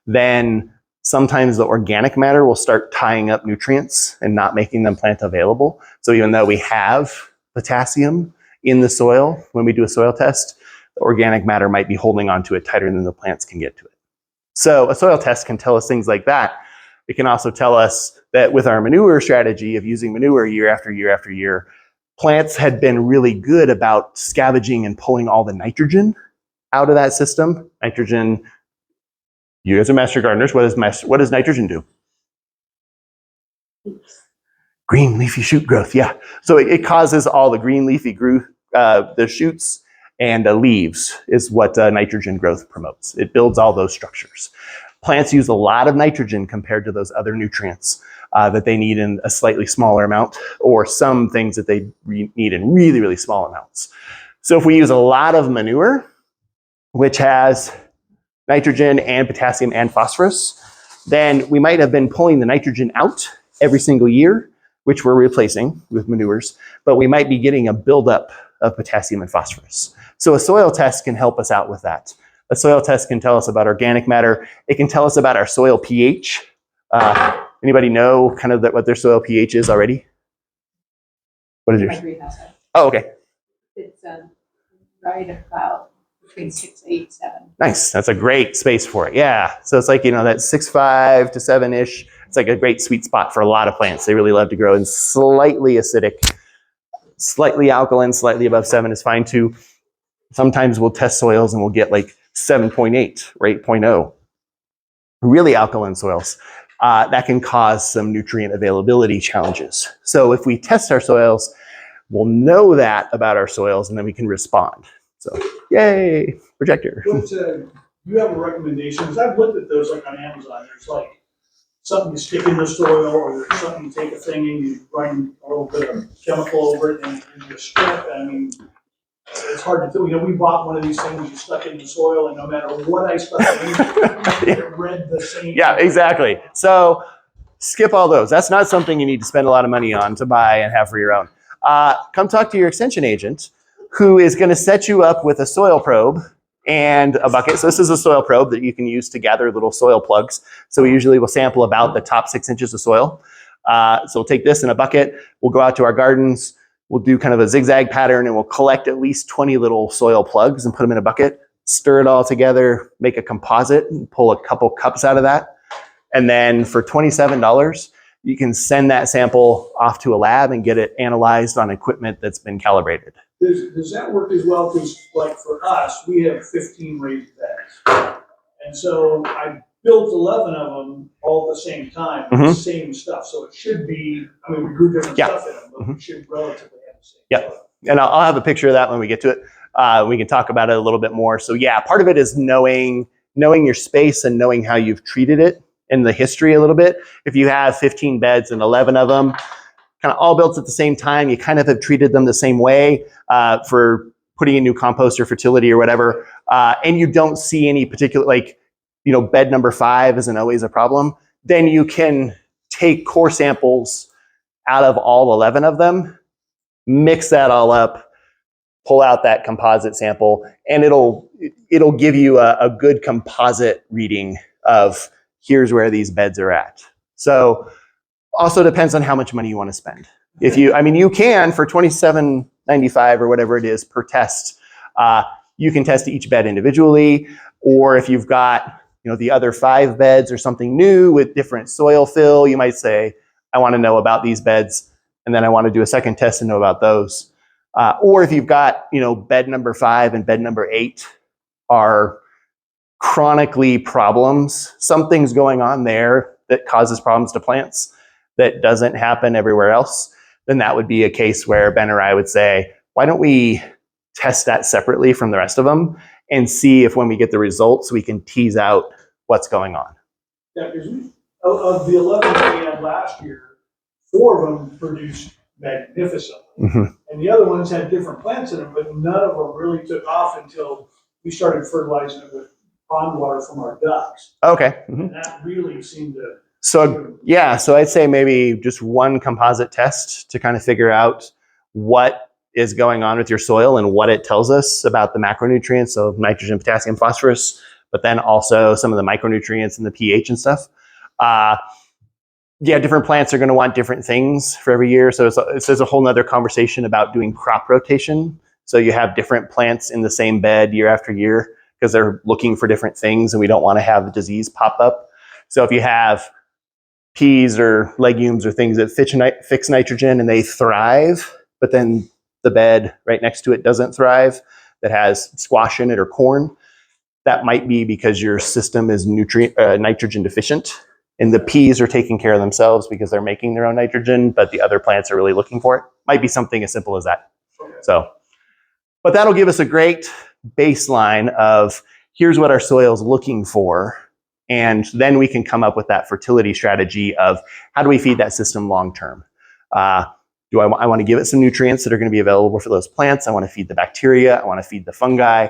then sometimes the organic matter will start tying up nutrients and not making them plant available. So even though we have potassium in the soil, when we do a soil test, the organic matter might be holding onto it tighter than the plants can get to it. So a soil test can tell us things like that. It can also tell us that with our manure strategy of using manure year after year after year, plants had been really good about scavenging and pulling all the nitrogen out of that system. Nitrogen, you guys are master gardeners. What does nitrogen do? Green leafy shoot growth, yeah. So it causes all the green leafy growth, the shoots and the leaves is what nitrogen growth promotes. It builds all those structures. Plants use a lot of nitrogen compared to those other nutrients that they need in a slightly smaller amount, or some things that they need in really, really small amounts. So if we use a lot of manure, which has nitrogen and potassium and phosphorus, then we might have been pulling the nitrogen out every single year, which we're replacing with manures, but we might be getting a buildup of potassium and phosphorus. So a soil test can help us out with that. A soil test can tell us about organic matter. It can tell us about our soil pH. Anybody know kind of what their soil pH is already? What is yours? My greenhouse. Oh, okay. It's right about between 6, 8, 7. Nice. That's a great space for it. Yeah. So it's like, that 6.5 to 7-ish. It's like a great sweet spot for a lot of plants. They really love to grow in slightly acidic, slightly alkaline, slightly above 7 is fine too. Sometimes we'll test soils and we'll get like 7.8 or 8.0. Really alkaline soils. That can cause some nutrient availability challenges. So if we test our soils, we'll know that about our soils and then we can respond. So, yay, projector. But you have a recommendation? Because I've looked at those like on Amazon. There's like something you stick in the soil, or there's something you take a thing and you run a little bit of chemical over it and you strip. I mean, it's hard to tell. We bought one of these things, you stuck it in the soil, and no matter what I stuck it in, it read the same. Yeah, exactly. So skip all those. That's not something you need to spend a lot of money on to buy and have for your own. Come talk to your extension agent who is going to set you up with a soil probe and a bucket. So this is a soil probe that you can use to gather little soil plugs. So we usually will sample about the top 6 inches of soil. So we'll take this in a bucket, we'll go out to our gardens, we'll do kind of a zigzag pattern, and we'll collect at least 20 little soil plugs and put them in a bucket, stir it all together, make a composite, and pull a couple cups out of that. And then for $27, you can send that sample off to a lab and get it analyzed on equipment that's been calibrated. Does that work as well? Because like for us, we have 15 raised beds. And so I built 11 of them all at the same time, the same stuff. So it should be, I mean, we grew different stuff in them, but we should relatively have the same stuff. And I'll have a picture of that when we get to it. We can talk about it a little bit more. So yeah, part of it is knowing your space and knowing how you've treated it in the history a little bit. If you have 15 beds and 11 of them kind of all built at the same time, you kind of have treated them the same way for putting in new compost or fertility or whatever, and you don't see any particular, like, you know, bed number 5 isn't always a problem, then you can take core samples out of all 11 of them, mix that all up, pull out that composite sample, and it'll give you a good composite reading of here's where these beds are at. So also depends on how much money you want to spend. If you, I mean, you can for $27.95 or whatever it is per test, you can test each bed individually, or if you've got, you know, the other 5 beds or something new with different soil fill, you might say, I want to know about these beds, and then I want to do a second test and know about those. Or if you've got, you know, bed number 5 and bed number 8 are chronically problems, something's going on there that causes problems to plants that doesn't happen everywhere else, then that would be a case where Ben or I would say, why don't we test that separately from the rest of them and see if when we get the results, we can tease out what's going on. Yeah, because of the 11 we had last year, 4 of them produced magnificently. And the other ones had different plants in them, but none of them really took off until we started fertilizing it with pond water from our ducks. Okay. And that really seemed to. So yeah, so I'd say maybe just one composite test to kind of figure out what is going on with your soil and what it tells us about the macronutrients, so nitrogen, potassium, phosphorus, but then also some of the micronutrients and the pH and stuff. Yeah, different plants are going to want different things for every year. So there's a whole nother conversation about doing crop rotation. So you have different plants in the same bed year after year because they're looking for different things and we don't want to have a disease pop up. So if you have peas or legumes or things that fix nitrogen and they thrive, but then the bed right next to it doesn't thrive, that has squash in it or corn, that might be because your system is nitrogen deficient. And the peas are taking care of themselves because they're making their own nitrogen, but the other plants are really looking for it. Might be something as simple as that. So, but that'll give us a great baseline of here's what our soil is looking for. And then we can come up with that fertility strategy of how do we feed that system long term? I want to give it some nutrients that are going to be available for those plants. I want to feed the bacteria. I want to feed the fungi.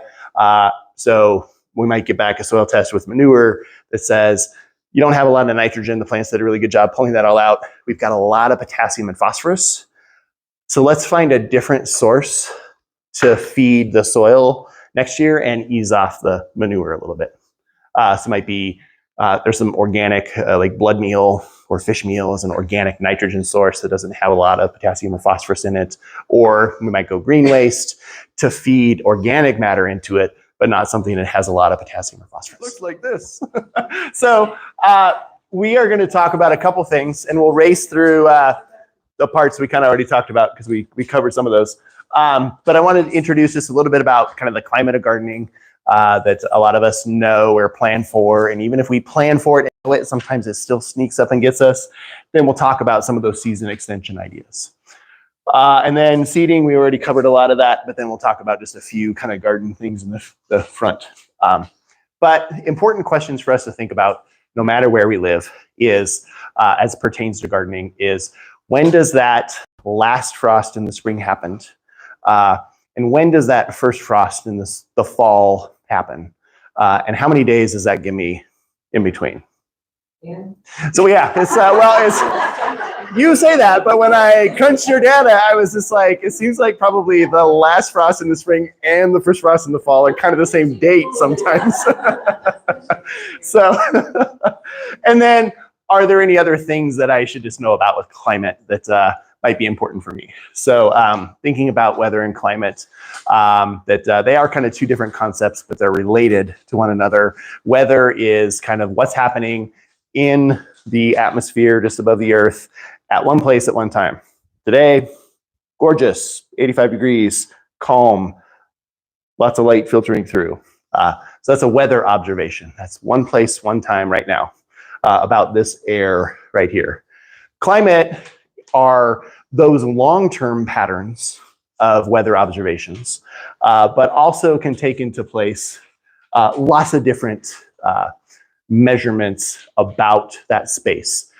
So we might get back a soil test with manure that says, you don't have a lot of nitrogen. The plants did a really good job pulling that all out. We've got a lot of potassium and phosphorus. So let's find a different source to feed the soil next year and ease off the manure a little bit. So it might be, there's some organic, like blood meal or fish meal is an organic nitrogen source that doesn't have a lot of potassium or phosphorus in it. Or we might go green waste to feed organic matter into it, but not something that has a lot of potassium or phosphorus. Looks like this. So we are going to talk about a couple things, and we'll race through the parts we kind of already talked about because we covered some of those. But I wanted to introduce just a little bit about kind of the climate of gardening that a lot of us know or plan for. And even if we plan for it, sometimes it still sneaks up and gets us. Then we'll talk about some of those season extension ideas. And then seeding, we already covered a lot of that, but then we'll talk about just a few kind of garden things in the front. But important questions for us to think about, no matter where we live, is, as it pertains to gardening, is when does that last frost in the spring happen? And when does that first frost in the fall happen? And how many days does that give me in between? Yeah. So yeah, it's you say that, but when I crunched your data, I was just like, it seems like probably the last frost in the spring and the first frost in the fall are kind of the same date sometimes. So, and then are there any other things that I should just know about with climate that might be important for me? So thinking about weather and climate, that they are kind of two different concepts, but they're related to one another. Weather is kind of what's happening in the atmosphere just above the earth at one place at one time. Today, gorgeous, 85 degrees, calm, lots of light filtering through. So that's a weather observation. That's one place, one time right now about this air right here. Climate are those long-term patterns of weather observations, but also can take into place lots of different measurements about that space.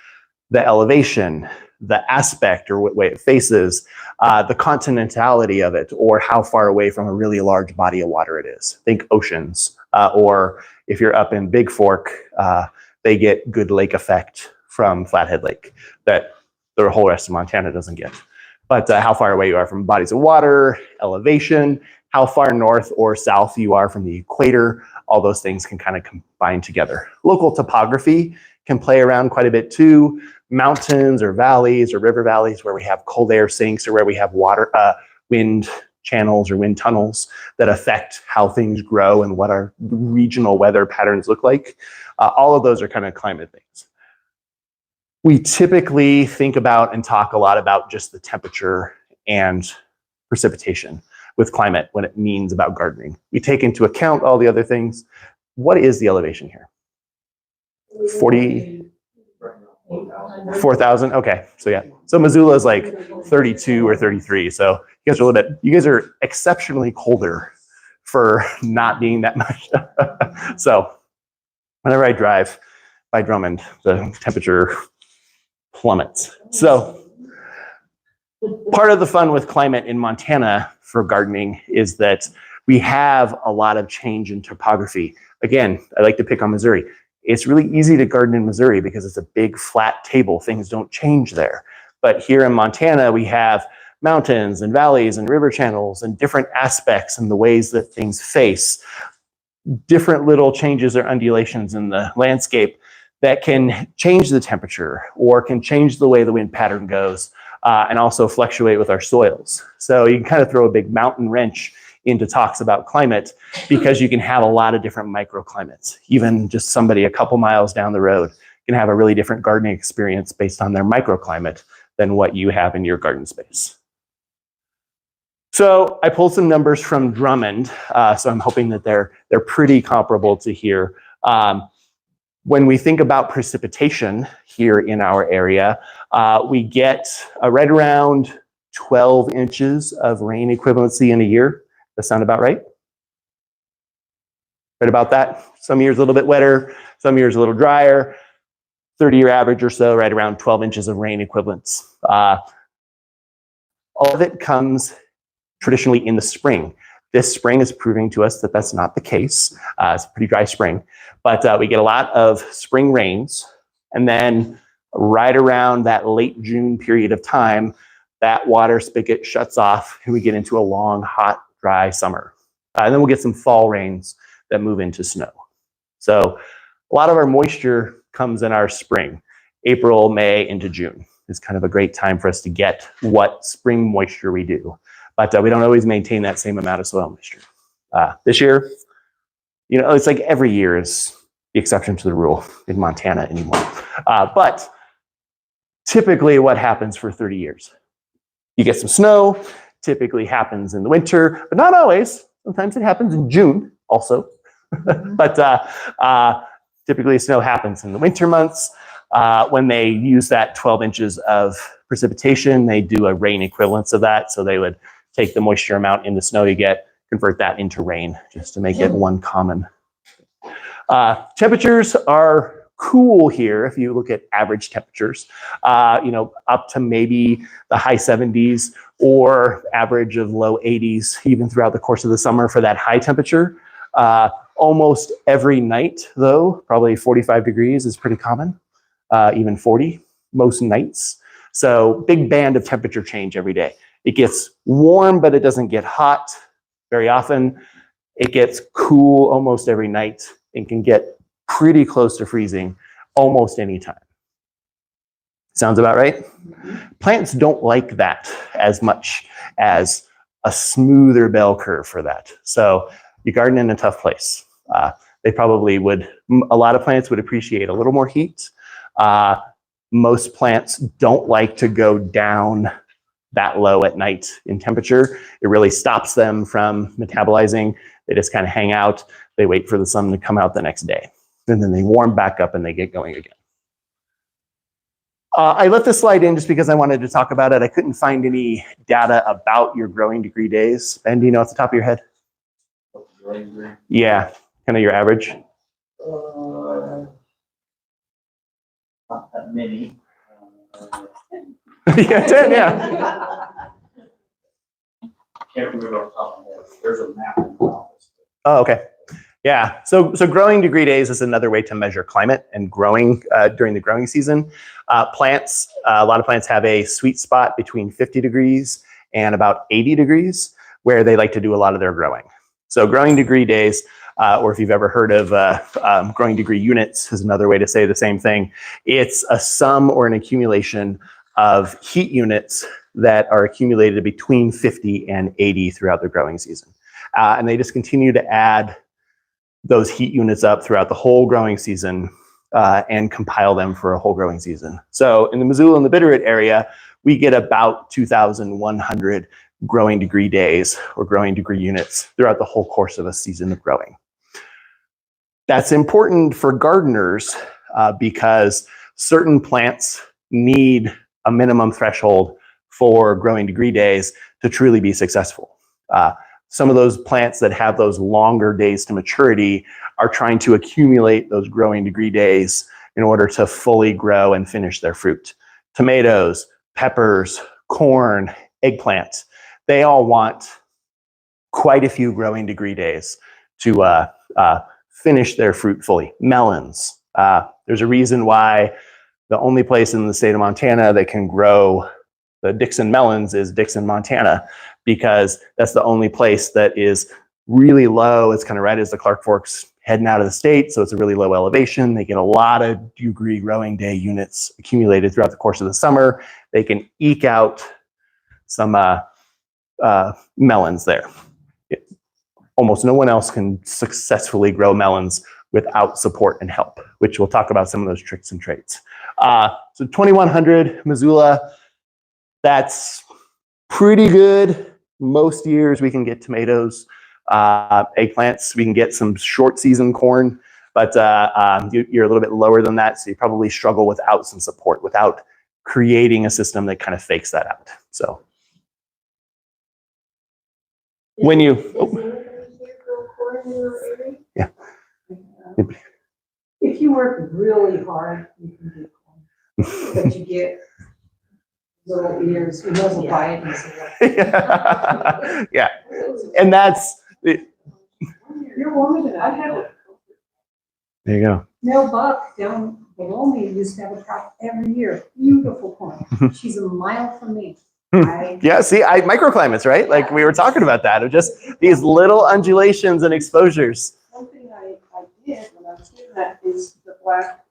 The elevation, the aspect or what way it faces, the continentality of it, or how far away from a really large body of water it is. Think oceans, or if you're up in Big Fork, they get good lake effect from Flathead Lake that the whole rest of Montana doesn't get. But how far away you are from bodies of water, elevation, how far north or south you are from the equator, all those things can kind of combine together. Local topography can play around quite a bit too. Mountains or valleys or river valleys where we have cold air sinks or where we have water, wind channels or wind tunnels that affect how things grow and what our regional weather patterns look like. All of those are kind of climate things. We typically think about and talk a lot about just the temperature and precipitation with climate when it means about gardening. We take into account all the other things. What is the elevation here? 4,000? Okay, so yeah. So Missoula is like 32 or 33. So you guys are a little bit, you guys are exceptionally colder for not being that much. So whenever I drive by Drummond, the temperature plummets. So part of the fun with climate in Montana for gardening is that we have a lot of change in topography. Again, I like to pick on Missouri. It's really easy to garden in Missouri because it's a big flat table. Things don't change there. But here in Montana, we have mountains and valleys and river channels and different aspects and the ways that things face. Different little changes or undulations in the landscape that can change the temperature or can change the way the wind pattern goes and also fluctuate with our soils. So you can kind of throw a big mountain wrench into talks about climate because you can have a lot of different microclimates. Even just somebody a couple miles down the road can have a really different gardening experience based on their microclimate than what you have in your garden space. So I pulled some numbers from Drummond, so I'm hoping that they're pretty comparable to here. When we think about precipitation here in our area, we get right around 12 inches of rain equivalency in a year. That sound about right? Right about that. Some years a little bit wetter, some years a little drier. 30-year average or so, right around 12 inches of rain equivalents. All of it comes traditionally in the spring. This spring is proving to us that that's not the case. It's a pretty dry spring, but we get a lot of spring rains, and then right around that late June period of time, that water spigot shuts off and we get into a long, hot, dry summer. And then we'll get some fall rains that move into snow. So a lot of our moisture comes in our spring. April, May into June is kind of a great time for us to get what spring moisture we do. But we don't always maintain that same amount of soil moisture. This year, you know, it's like every year is the exception to the rule in Montana anymore. But typically what happens for 30 years? You get some snow, typically happens in the winter, but not always. Sometimes it happens in June also. But typically snow happens in the winter months. When they use that 12 inches of precipitation, they do a rain equivalence of that. So they would take the moisture amount in the snow you get, convert that into rain, just to make it one common. Temperatures are cool here if you look at average temperatures, you know, up to maybe the high 70s or average of low 80s, even throughout the course of the summer for that high temperature. Almost every night, though, probably 45 degrees is pretty common, even 40 most nights. So big band of temperature change every day. It gets warm, but it doesn't get hot very often. It gets cool almost every night and can get pretty close to freezing almost any time. Sounds about right? Plants don't like that as much as a smoother bell curve for that. So you garden in a tough place. They probably would, a lot of plants would appreciate a little more heat. Most plants don't like to go down that low at night in temperature. It really stops them from metabolizing. They just kind of hang out. They wait for the sun to come out the next day. And then they warm back up and they get going again. I let this slide in just because I wanted to talk about it. I couldn't find any data about your growing degree days. Ben, do you know off the top of your head? Growing degree? Yeah, kind of your average. Not that many. Yeah, 10, yeah. Can't remember off the top of my head. There's a map in the office. Oh, okay. Yeah, so growing degree days is another way to measure climate and growing during the growing season. Plants, a lot of plants have a sweet spot between 50 degrees and about 80 degrees where they like to do a lot of their growing. So growing degree days, or if you've ever heard of growing degree units is another way to say the same thing. It's a sum or an accumulation of heat units that are accumulated between 50 and 80 throughout the growing season. And they just continue to add those heat units up throughout the whole growing season and compile them for a whole growing season. So in the Missoula and the Bitterroot area, we get about 2,100 growing degree days or growing degree units throughout the whole course of a season of growing. That's important for gardeners because certain plants need a minimum threshold for growing degree days to truly be successful. Some of those plants that have those longer days to maturity are trying to accumulate those growing degree days in order to fully grow and finish their fruit. Tomatoes, peppers, corn, eggplant, they all want quite a few growing degree days to finish their fruit fully. Melons, there's a reason why the only place in the state of Montana that can grow the Dixon melons is Dixon, Montana, because that's the only place that is really low. It's kind of right as the Clark Fork's heading out of the state, so it's a really low elevation. They get a lot of degree growing day units accumulated throughout the course of the summer. They can eke out some melons there. Almost no one else can successfully grow melons without support and help, which we'll talk about some of those tricks and traits. So 2,100 Missoula, that's pretty good. Most years we can get tomatoes, eggplants, we can get some short season corn, but you're a little bit lower than that, so you probably struggle without some support, without creating a system that kind of fakes that out. So when you, yeah. If you work really hard, you can do corn, but you get little ears, who knows buy it. Yeah. Yeah, and that's it. You're warmer than I have. There you go. Mel Buck down below me used to have a crop every year. Beautiful corn. She's a mile from me. Yeah, see, microclimates, right? Like we were talking about that, of just these little undulations and exposures. One thing I did when I was doing that is the black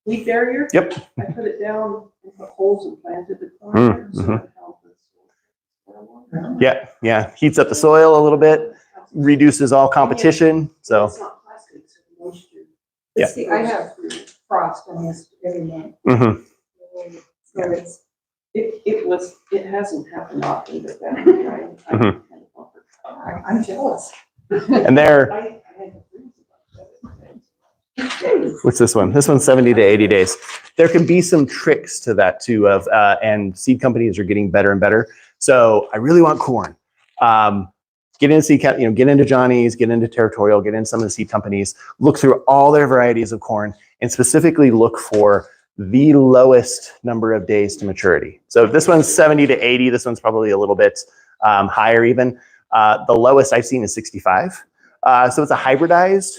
leaf barrier. Yep. I put it down and put holes and planted the corn. So it helped with Yeah, yeah. Heats up the soil a little bit, reduces all competition. So it's not plastic, so the moisture. Yeah. See, I have frost almost every month. So It hasn't happened often, but that was right. I kind of offered. I'm jealous. and they're, I had to freeze about that. what's this one? This one's 70 to 80 days. There can be some tricks to that too, and seed companies are getting better and better. So I really want corn. Get into seed, get into Johnny's, get into Territorial, get into some of the seed companies, look through all their varieties of corn, and specifically look for the lowest number of days to maturity. So if this one's 70 to 80, this one's probably a little bit higher even. The lowest I've seen is 65. So it's a hybridized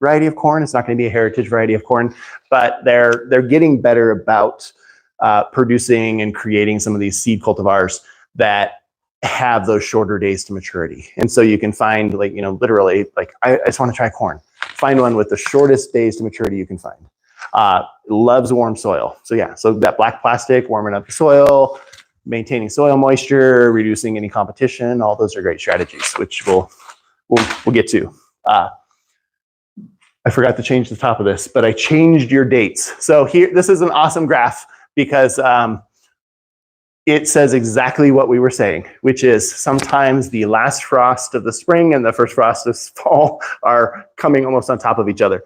variety of corn. It's not going to be a heritage variety of corn, but they're getting better about producing and creating some of these seed cultivars that have those shorter days to maturity. And so you can find, like, you know, literally, like, I just want to try corn. Find one with the shortest days to maturity you can find. Loves warm soil. So yeah, so that black plastic, warming up the soil, maintaining soil moisture, reducing any competition, all those are great strategies, which we'll get to. I forgot to change the top of this, but I changed your dates. So here, this is an awesome graph because it says exactly what we were saying, which is sometimes the last frost of the spring and the first frost of fall are coming almost on top of each other.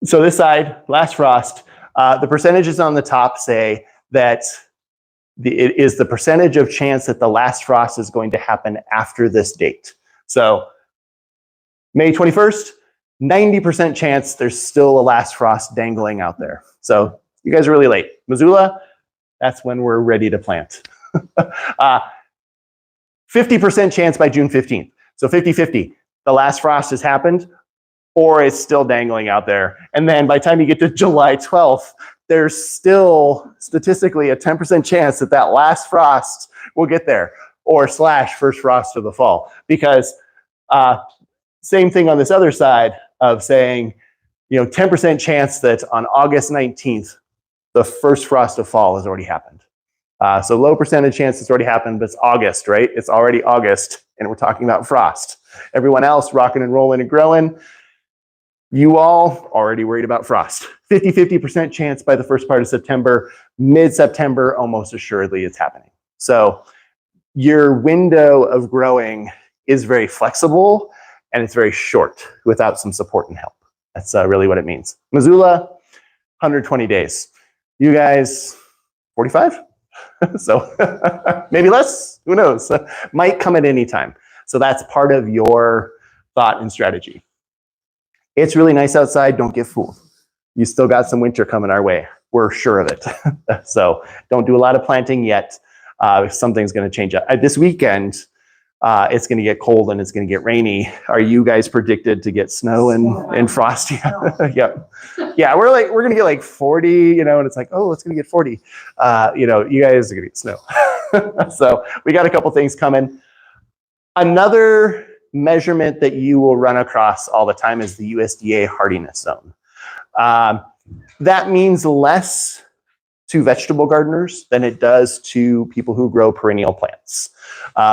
So this side, last frost, the percentages on the top say that it is the percentage of chance that the last frost is going to happen after this date. So May 21st, 90% chance there's still a last frost dangling out there. So you guys are really late. Missoula, that's when we're ready to plant. 50% chance by June 15th. So 50-50, the last frost has happened, or it's still dangling out there. And then by the time you get to July 12th, there's still statistically a 10% chance that that last frost will get there, or / first frost of the fall. Because same thing on this other side of saying, you know, 10% chance that on August 19th, the first frost of fall has already happened. So low percentage chance it's already happened, but it's August, right? It's already August, and we're talking about frost. Everyone else rocking and rolling and growing, you all already worried about frost. 50% chance by the first part of September, mid-September, almost assuredly it's happening. So your window of growing is very flexible, and it's very short without some support and help. That's really what it means. Missoula, 120 days. You guys, 45? So maybe less, who knows? Might come at any time. So that's part of your thought and strategy. It's really nice outside, don't get fooled. You still got some winter coming our way. We're sure of it. So don't do a lot of planting yet. Something's gonna change up. This weekend, it's going to get cold and it's going to get rainy. Are you guys predicted to get snow and frost? Yeah. Yeah, we're going to get like 40, you know, and it's like, oh, it's going to get 40. You know, you guys are going to get snow. So we got a couple things coming. Another measurement that you will run across all the time is the USDA hardiness zone. That means less to vegetable gardeners than it does to people who grow perennial plants.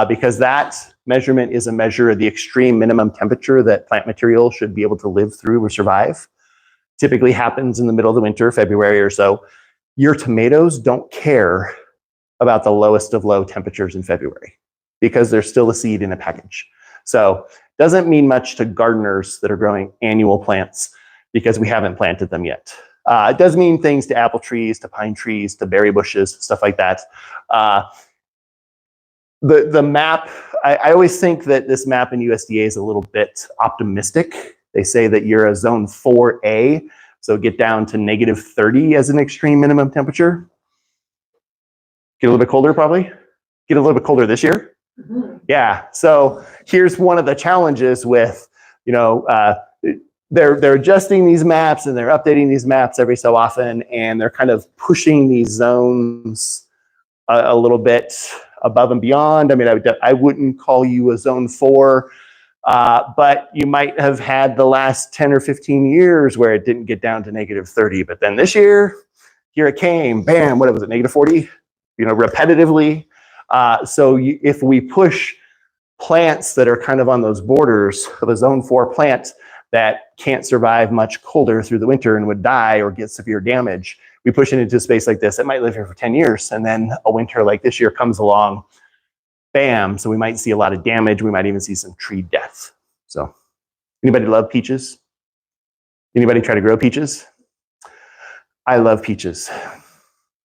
Because that measurement is a measure of the extreme minimum temperature that plant material should be able to live through or survive. Typically happens in the middle of the winter, February or so. Your tomatoes don't care about the lowest of low temperatures in February because there's still a seed in a package. So doesn't mean much to gardeners that are growing annual plants because we haven't planted them yet. It does mean things to apple trees, to pine trees, to berry bushes, stuff like that. The map, I always think that this map in USDA is a little bit optimistic. They say that you're a zone 4A, so get down to -30 as an extreme minimum temperature. Get a little bit colder probably. Get a little bit colder this year. Mm-hmm. Yeah, so here's one of the challenges with, you know, they're adjusting these maps and they're updating these maps every so often, and they're kind of pushing these zones a little bit above and beyond. I mean, I wouldn't call you a zone 4, but you might have had the last 10 or 15 years where it didn't get down to -30, but then this year, here it came, bam, what was it, -40, you know, repetitively. So if we push plants that are kind of on those borders of a zone 4 plant that can't survive much colder through the winter and would die or get severe damage, we push it into a space like this, it might live here for 10 years. And then a winter like this year comes along, bam. So we might see a lot of damage. We might even see some tree death. So anybody love peaches? Anybody try to grow peaches? I love peaches.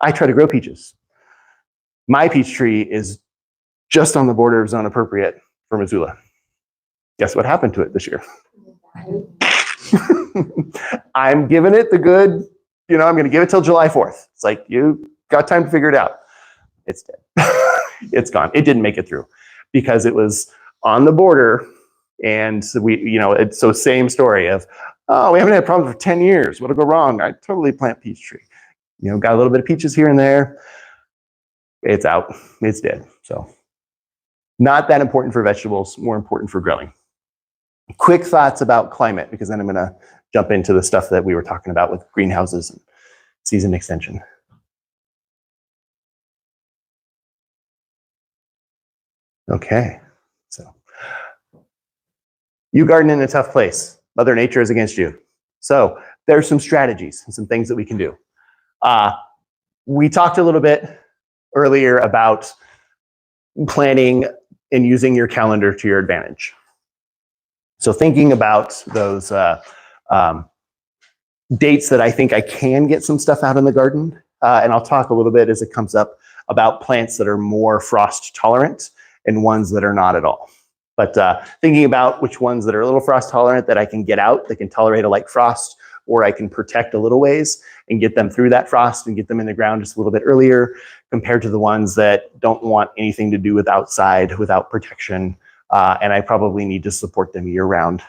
I try to grow peaches. My peach tree is just on the border of zone appropriate for Missoula. Guess what happened to it this year? I'm giving it the good, you know, I'm going to give it till July 4th. It's like, you got time to figure it out. It's dead. It's gone. It didn't make it through because it was on the border. And so we, you know, it's so same story of, Oh, we haven't had problems for 10 years. What'll go wrong? I totally plant peach tree. You know, got a little bit of peaches here and there. It's out. It's dead. So not that important for vegetables, more important for growing. Quick thoughts about climate, because then I'm going to jump into the stuff that we were talking about with greenhouses and season extension. Okay, so you garden in a tough place. Mother Nature is against you. So there's some strategies and some things that we can do. We talked a little bit earlier about planning and using your calendar to your advantage. So thinking about those dates that I think I can get some stuff out in the garden, and I'll talk a little bit as it comes up about plants that are more frost tolerant and ones that are not at all. But thinking about which ones that are a little frost tolerant that I can get out, that can tolerate a light frost, or I can protect a little ways and get them through that frost and get them in the ground just a little bit earlier, compared to the ones that don't want anything to do with outside, without protection, and I probably need to support them year round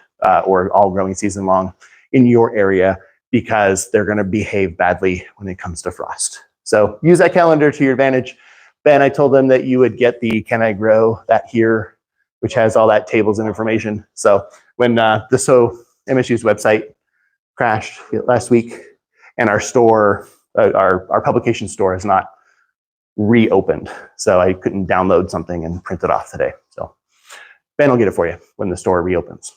or all growing season long in your area, because they're going to behave badly when it comes to frost. So use that calendar to your advantage. Ben, I told them that you would get the Can I Grow That Here, which has all that tables and information. So when MSU's website crashed last week, and our store, our publication store has not reopened, so I couldn't download something and print it off today. So Ben will get it for you when the store reopens.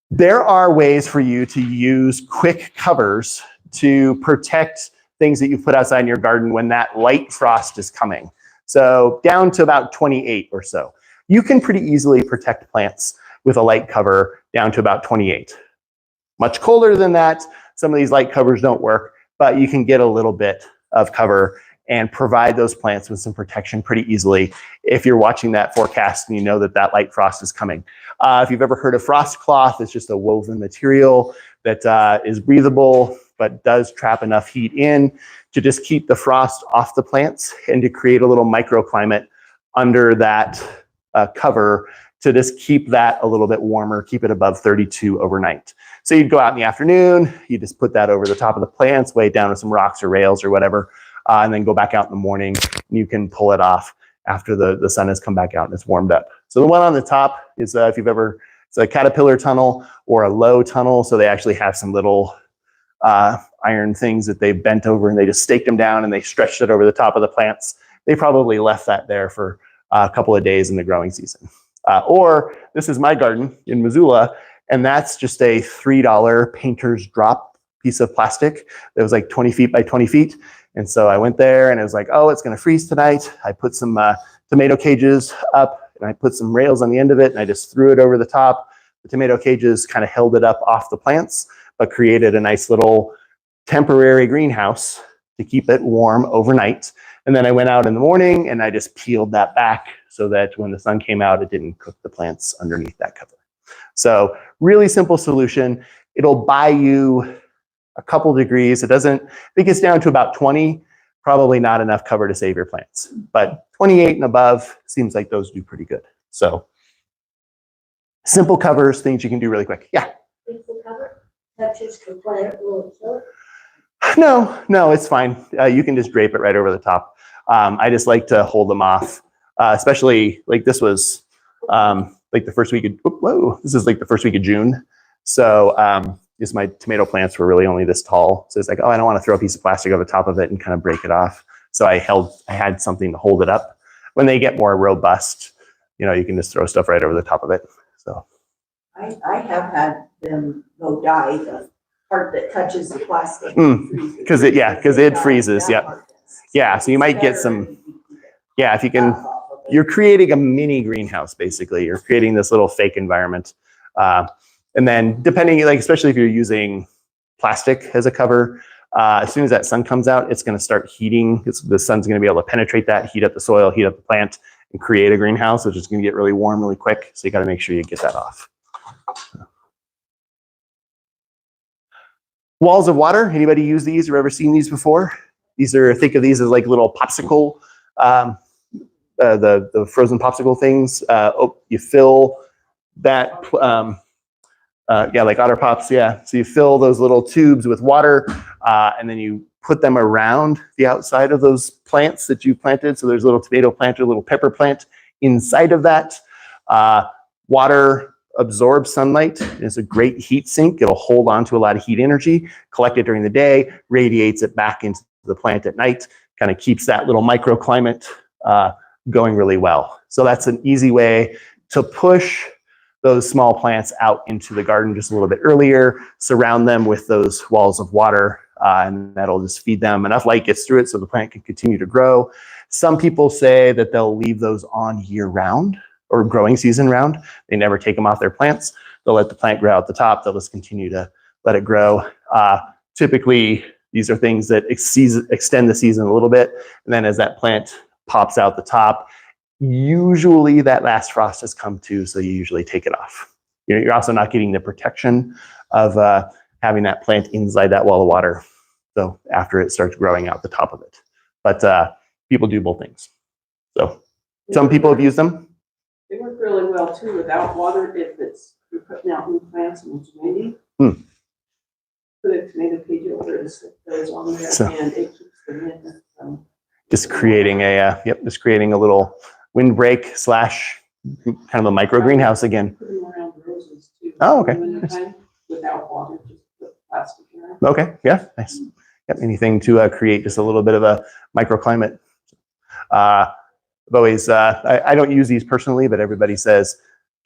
There are ways for you to use quick covers to protect things that you put outside in your garden when that light frost is coming. So down to about 28 or so. You can pretty easily protect plants with a light cover down to about 28. Much colder than that, some of these light covers don't work, but you can get a little bit of cover and provide those plants with some protection pretty easily if you're watching that forecast and you know that that light frost is coming. If you've ever heard of frost cloth, it's just a woven material that is breathable, but does trap enough heat in to just keep the frost off the plants and to create a little microclimate under that cover to just keep that a little bit warmer, keep it above 32 overnight. So you'd go out in the afternoon, you just put that over the top of the plants, weigh it down with some rocks or rails or whatever, and then go back out in the morning, and you can pull it off after the sun has come back out and it's warmed up. So the one on the top is, if you've ever, it's a caterpillar tunnel or a low tunnel. So they actually have some little iron things that they bent over and they just staked them down and they stretched it over the top of the plants. They probably left that there for a couple of days in the growing season. Or this is my garden in Missoula, and that's just a $3 painter's drop piece of plastic that was like 20 feet by 20 feet. And so I went there and it was like, oh, it's going to freeze tonight. I put some tomato cages up and I put some rails on the end of it and I just threw it over the top. The tomato cages kind of held it up off the plants, but created a nice little temporary greenhouse to keep it warm overnight. And then I went out in the morning and I just peeled that back so that when the sun came out, it didn't cook the plants underneath that cover. So really simple solution. It'll buy you a couple degrees. It doesn't, if it gets down to about 20, probably not enough cover to save your plants. But 28 and above seems like those do pretty good. So simple covers, things you can do really quick. Yeah. If the cover touches the plant, will it kill it? No, it's fine. You can just drape it right over the top. I just like to hold them off, especially like this was like the first week of, this is like the first week of June. So just my tomato plants were really only this tall. So it's like, oh, I don't want to throw a piece of plastic over the top of it and kind of break it off. So I had something to hold it up. When they get more robust, you know, you can just throw stuff right over the top of it. So I have had them go die, the part that touches the plastic. Because it freezes. Yeah. So you might get some, if you can, you're creating a mini greenhouse, basically. You're creating this little fake environment. And then depending, like, especially if you're using plastic as a cover, as soon as that sun comes out, it's going to start heating. The sun's going to be able to penetrate that, heat up the soil, heat up the plant, and create a greenhouse, which is going to get really warm really quick. So you got to make sure you get that off. Walls of water. Anybody use these or ever seen these before? These are, think of these as like little popsicle, the frozen popsicle things. You fill that Yeah, like otter pops, yeah. So you fill those little tubes with water, and then you put them around the outside of those plants that you planted. So there's a little tomato plant, a little pepper plant inside of that. Water absorbs sunlight. It's a great heat sink. It'll hold on to a lot of heat energy, collect it during the day, radiates it back into the plant at night, kind of keeps that little microclimate going really well. So that's an easy way to push those small plants out into the garden just a little bit earlier, surround them with those walls of water, and that'll just feed them. Enough light gets through it so the plant can continue to grow. Some people say that they'll leave those on year round or growing season round. They never take them off their plants. They'll let the plant grow out the top. They'll just continue to let it grow. Typically, these are things that extend the season a little bit. And then as that plant pops out the top, usually that last frost has come too, so you usually take it off. You're also not getting the protection of having that plant inside that wall of water. So after it starts growing out the top of it. But people do both things. So some people have used them. They work really well too without water if you're putting out new plants in tomato. Put a tomato page over and stick those on there, So, and it keeps them in. Just creating a little windbreak / kind of a micro greenhouse again. Put them around roses too. Oh, okay. In the wintertime, without water, just put plastic in there. Okay, yeah, nice. Yep, anything to create just a little bit of a microclimate. I've always, I don't use these personally, but everybody says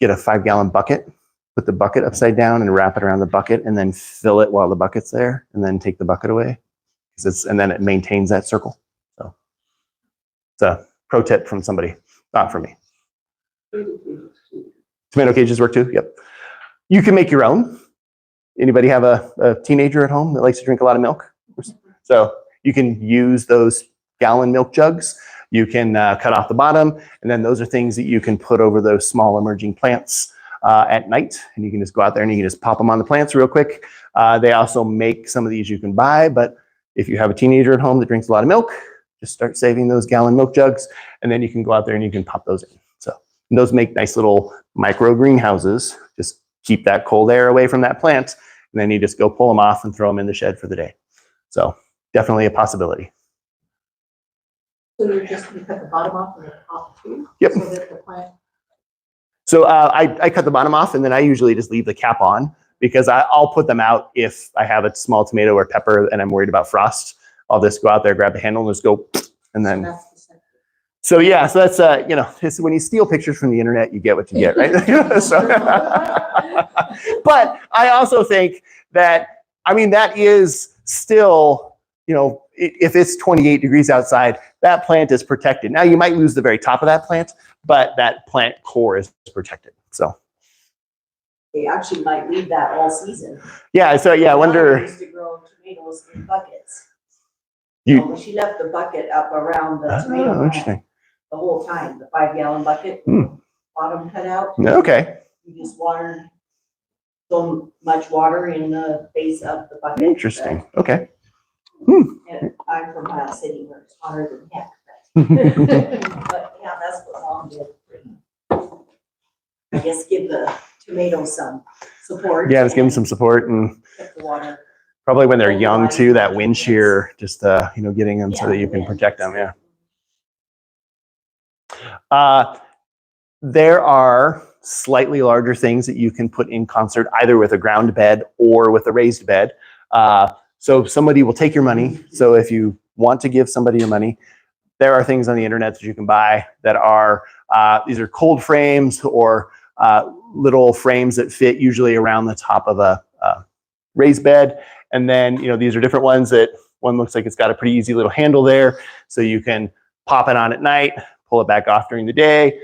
get a 5-gallon bucket, put the bucket upside down and wrap it around the bucket and then fill it while the bucket's there and then take the bucket away. And then it maintains that circle. So it's a pro tip from somebody, not from me. Tomato cages work too, yep. You can make your own. Anybody have a teenager at home that likes to drink a lot of milk? So you can use those gallon milk jugs. You can cut off the bottom, and then those are things that you can put over those small emerging plants at night, and you can just go out there and you can just pop them on the plants real quick. They also make some of these you can buy, but if you have a teenager at home that drinks a lot of milk, just start saving those gallon milk jugs, and then you can go out there and you can pop those in. So those make nice little micro greenhouses. Just keep that cold air away from that plant, and then you just go pull them off and throw them in the shed for the day. So definitely a possibility. So you're just going to cut the bottom off and the top too? Yep. So that the plant. So I cut the bottom off, and then I usually just leave the cap on because I'll put them out if I have a small tomato or pepper and I'm worried about frost. I'll just go out there, grab the handle, and just go, and then. That's the center. So yeah, so that's it's when you steal pictures from the internet, you get what you get, right? So, but I also think that that is still, if it's 28 degrees outside, that plant is protected. Now you might lose the very top of that plant, but that plant core is protected. So They actually might leave that all season. yeah, so yeah, I My mother wonder. used to grow tomatoes in buckets. You- So she left the bucket up around the Oh, tomato plant interesting. the whole time, the 5-gallon bucket, bottom cut out. Okay, You just watered so much water in the base of the bucket. interesting. Okay. And I'm from Miles City where it's hotter than heck. But yeah, that's what Mom did. I guess give the tomatoes some support. Yeah, just give them some support, and Keep the water. probably when they're young too, that wind shear, just getting them so that you can protect them. Yeah. There are slightly larger things that you can put in concert, either with a ground bed or with a raised bed. So somebody will take your money. So if you want to give somebody your money, there are things on the internet that you can buy that are, these are cold frames or little frames that fit usually around the top of a raised bed. And then, these are different ones that one looks like it's got a pretty easy little handle there. So you can pop it on at night, pull it back off during the day.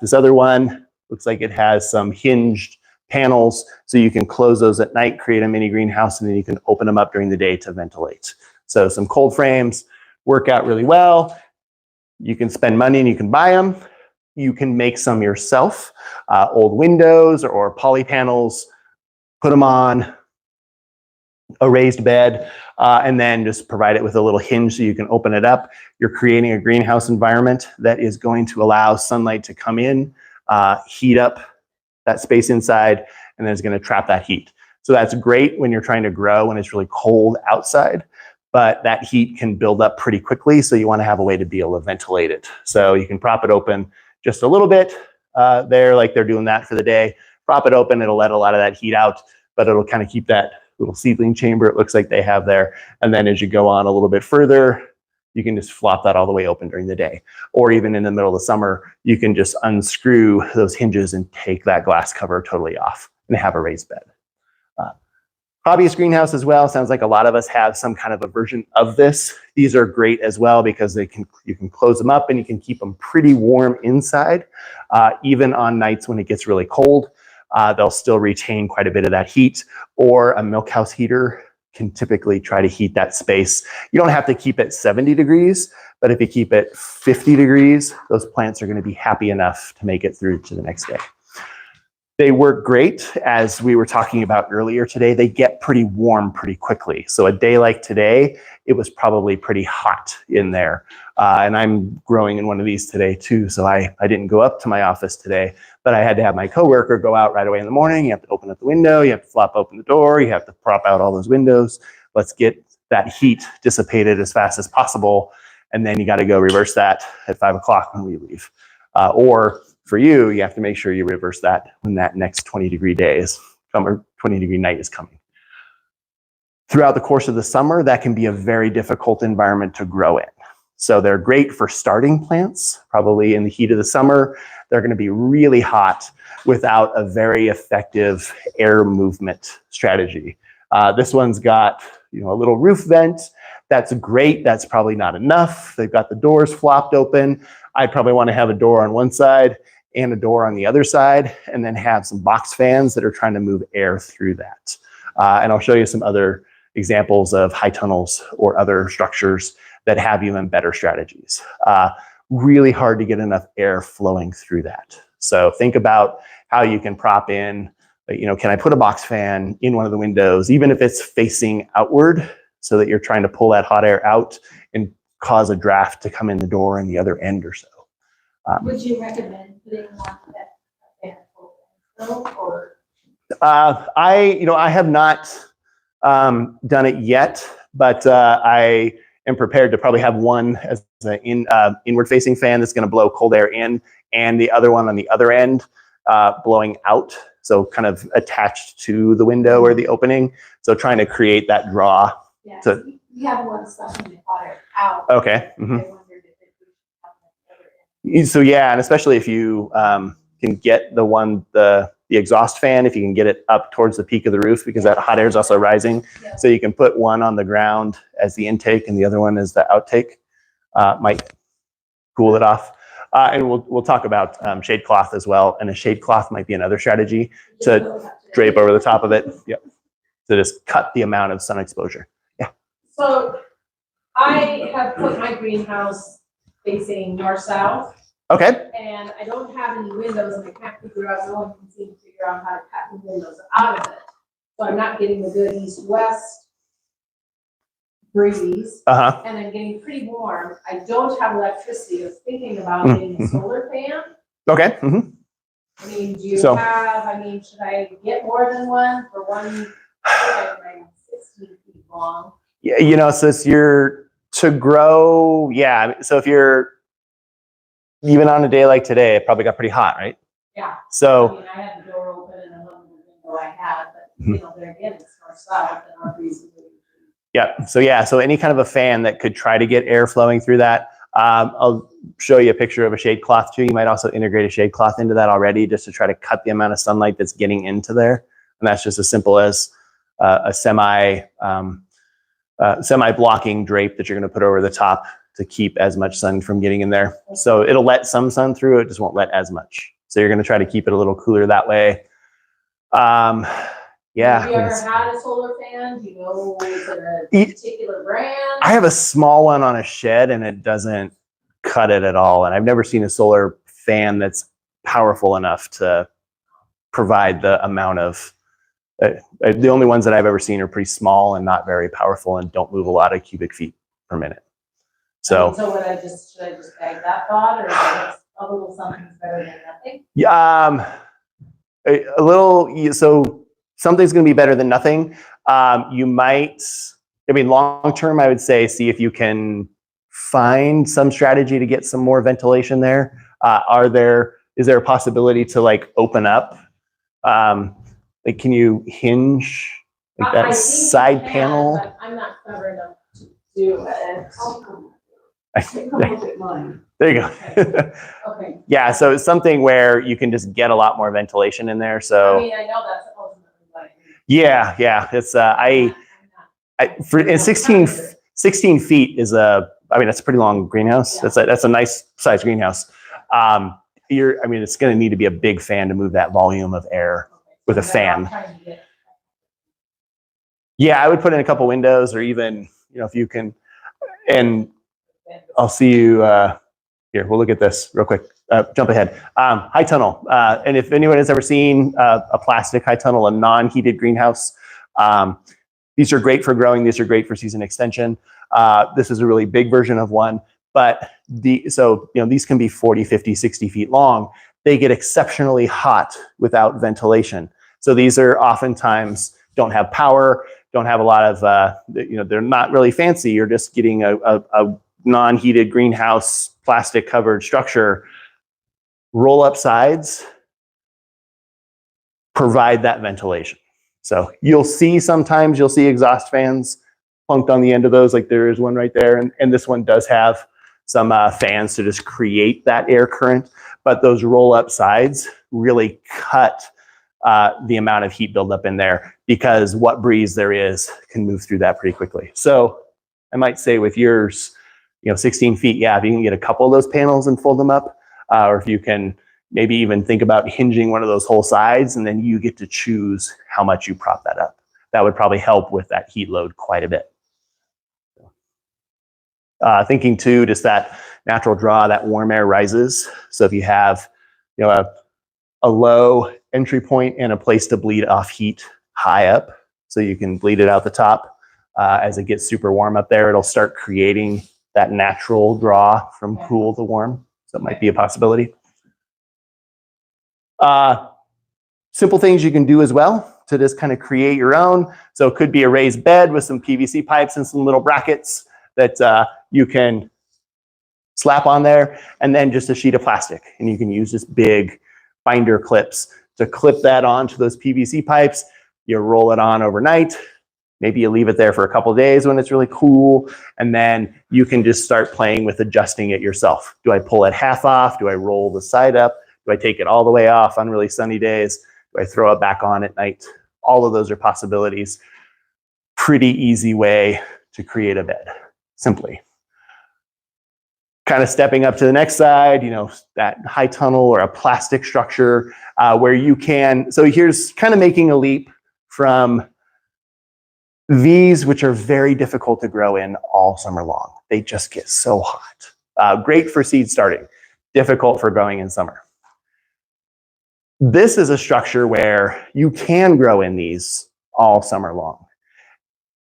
This other one looks like it has some hinged panels, so you can close those at night, create a mini greenhouse, and then you can open them up during the day to ventilate. So some cold frames work out really well. You can spend money and you can buy them. You can make some yourself, old windows or poly panels, put them on a raised bed, and then just provide it with a little hinge so you can open it up. You're creating a greenhouse environment that is going to allow sunlight to come in, heat up that space inside, and then it's going to trap that heat. So that's great when you're trying to grow when it's really cold outside, but that heat can build up pretty quickly. So you want to have a way to be able to ventilate it. So you can prop it open just a little bit there, like they're doing that for the day. Prop it open, it'll let a lot of that heat out, but it'll kind of keep that little seedling chamber it looks like they have there. And then as you go on a little bit further, you can just flop that all the way open during the day. Or even in the middle of the summer, you can just unscrew those hinges and take that glass cover totally off and have a raised bed. Hobbyist greenhouse as well. Sounds like a lot of us have some kind of a version of this. These are great as well because you can close them up and you can keep them pretty warm inside. Even on nights when it gets really cold, they'll still retain quite a bit of that heat. Or a milk house heater can typically try to heat that space. You don't have to keep it 70 degrees, but if you keep it 50 degrees, those plants are going to be happy enough to make it through to the next day. They work great, as we were talking about earlier today. They get pretty warm pretty quickly. So a day like today, it was probably pretty hot in there. And I'm growing in one of these today too, so I didn't go up to my office today, but I had to have my coworker go out right away in the morning. You have to open up the window, you have to flop open the door, you have to prop out all those windows. Let's get that heat dissipated as fast as possible. And then you got to go reverse that at 5 o'clock when we leave. Or for you, you have to make sure you reverse that when that next 20-degree day is coming, or 20-degree night is coming. Throughout the course of the summer, that can be a very difficult environment to grow in. So they're great for starting plants, probably in the heat of the summer. They're going to be really hot without a very effective air movement strategy. This one's got, a little roof vent. That's great. That's probably not enough. They've got the doors flopped open. I'd probably want to have a door on one side and a door on the other side, and then have some box fans that are trying to move air through that. And I'll show you some other examples of Hightunnels or other structures that have even better strategies. Really hard to get enough air flowing through that. So think about how you can prop in, can I put a box fan in one of the windows, even if it's facing outward, so that you're trying to pull that hot air out and cause a draft to come in the door in the other end or so. Would you recommend putting one that or? I have not done it yet, but I am prepared to probably have one as an inward-facing fan that's going to blow cold air in, and the other one on the other end blowing out, so kind of attached to the window or the opening. So trying to create that draw. Yeah, So, you have one sucking the hot air out. Okay. I wondered if it would have the other end. So yeah, and especially if you can get the exhaust fan, if you can get it up towards the peak of the roof, because that hot air is also rising. Yeah. So you can put one on the ground as the intake and the other one as the outtake. Might cool it off. And we'll talk about shade cloth as well. And a shade cloth might be another strategy to drape over the top of it. Yep. To just cut the amount of sun exposure. Yeah. So I have put my greenhouse facing north-south, Okay. and I don't have any windows, and I can't figure out, no one can seem to figure out how to cut the windows out of it. So I'm not getting the good east-west breeze, Uh-huh. and I'm getting pretty warm. I don't have electricity. I was thinking about getting a solar fan. Okay. Mm-hmm. I mean, do you So- should I get more than one for one? I'm 16 feet long. Yeah, so if you're to grow, yeah. So if you're even on a day like today, it probably got pretty hot, right? Yeah. So I had the door open and I love the window I had, but there again, it's north-south and our breeze is really. yeah. So any kind of a fan that could try to get air flowing through that. I'll show you a picture of a shade cloth too. You might also integrate a shade cloth into that already, just to try to cut the amount of sunlight that's getting into there. And that's just as simple as a semi-blocking drape that you're going to put over the top to keep as much sun from getting in there. So it'll let some sun through, it just won't let as much. So you're going to try to keep it a little cooler that way. Yeah. Have you ever had a solar fan? Do you know, is it a particular brand? I have a small one on a shed and it doesn't cut it at all. And I've never seen a solar fan that's powerful enough to provide the amount of, the only ones that I've ever seen are pretty small and not very powerful and don't move a lot of cubic feet per minute. So, So should I just bag that thought, or is a little something better than nothing? yeah, a little, so something's going to be better than nothing. You might, I mean, long term, I would say, see if you can find some strategy to get some more ventilation there. Is there a possibility to like open up? Like, can you hinge like I that think side you can, panel? but I'm not clever enough to do it. Come look at mine. There you go. Okay. Yeah, so it's something where you can just get a lot more ventilation in there. I So mean, I know that's ultimately what I need. yeah, it's in 16 feet is I mean, that's a pretty long greenhouse. Yeah. That's a nice size greenhouse. I mean, it's going to need to be a big fan to move that volume of air with a fan. Yeah, I would put in a couple windows, or even, if you can, and I'll see you here. We'll look at this real quick. Jump ahead. Hightunnel. And if anyone has ever seen a plastic Hightunnel, a non-heated greenhouse, these are great for growing. These are great for season extension. This is a really big version of one, but these can be 40, 50, 60 feet long. They get exceptionally hot without ventilation. So these are oftentimes don't have power, don't have a lot of, they're not really fancy. You're just getting a non-heated greenhouse, plastic covered structure. Roll up sides provide that ventilation. So sometimes you'll see exhaust fans plunked on the end of those, like there is one right there. And this one does have some fans to just create that air current. But those roll up sides really cut the amount of heat buildup in there, because what breeze there is can move through that pretty quickly. So I might say with yours, 16 feet, yeah, if you can get a couple of those panels and fold them up, or if you can maybe even think about hinging one of those whole sides, and then you get to choose how much you prop that up. That would probably help with that heat load quite a bit. Thinking too, just that natural draw, that warm air rises. So if you have, a low entry point and a place to bleed off heat high up, so you can bleed it out the top, as it gets super warm up there, it'll start creating that natural draw from cool to warm. So it might be a possibility. Simple things you can do as well to just kind of create your own. So it could be a raised bed with some PVC pipes and some little brackets that you can slap on there, and then just a sheet of plastic. And you can use just big binder clips to clip that onto those PVC pipes. You roll it on overnight. Maybe you leave it there for a couple of days when it's really cool, and then you can just start playing with adjusting it yourself. Do I pull it half off? Do I roll the side up? Do I take it all the way off on really sunny days? Do I throw it back on at night? All of those are possibilities. Pretty easy way to create a bed, simply. Kind of stepping up to the next side, that Hightunnel or a plastic structure where you can, so here's kind of making a leap from these, which are very difficult to grow in all summer long. They just get so hot. Great for seed starting, difficult for growing in summer. This is a structure where you can grow in these all summer long.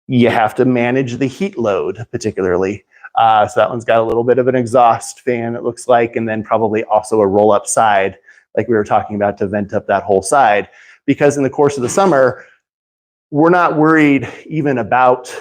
You have to manage the heat load particularly. So that one's got a little bit of an exhaust fan, it looks like, and then probably also a roll-up side, like we were talking about, to vent up that whole side. Because in the course of the summer, we're not worried even about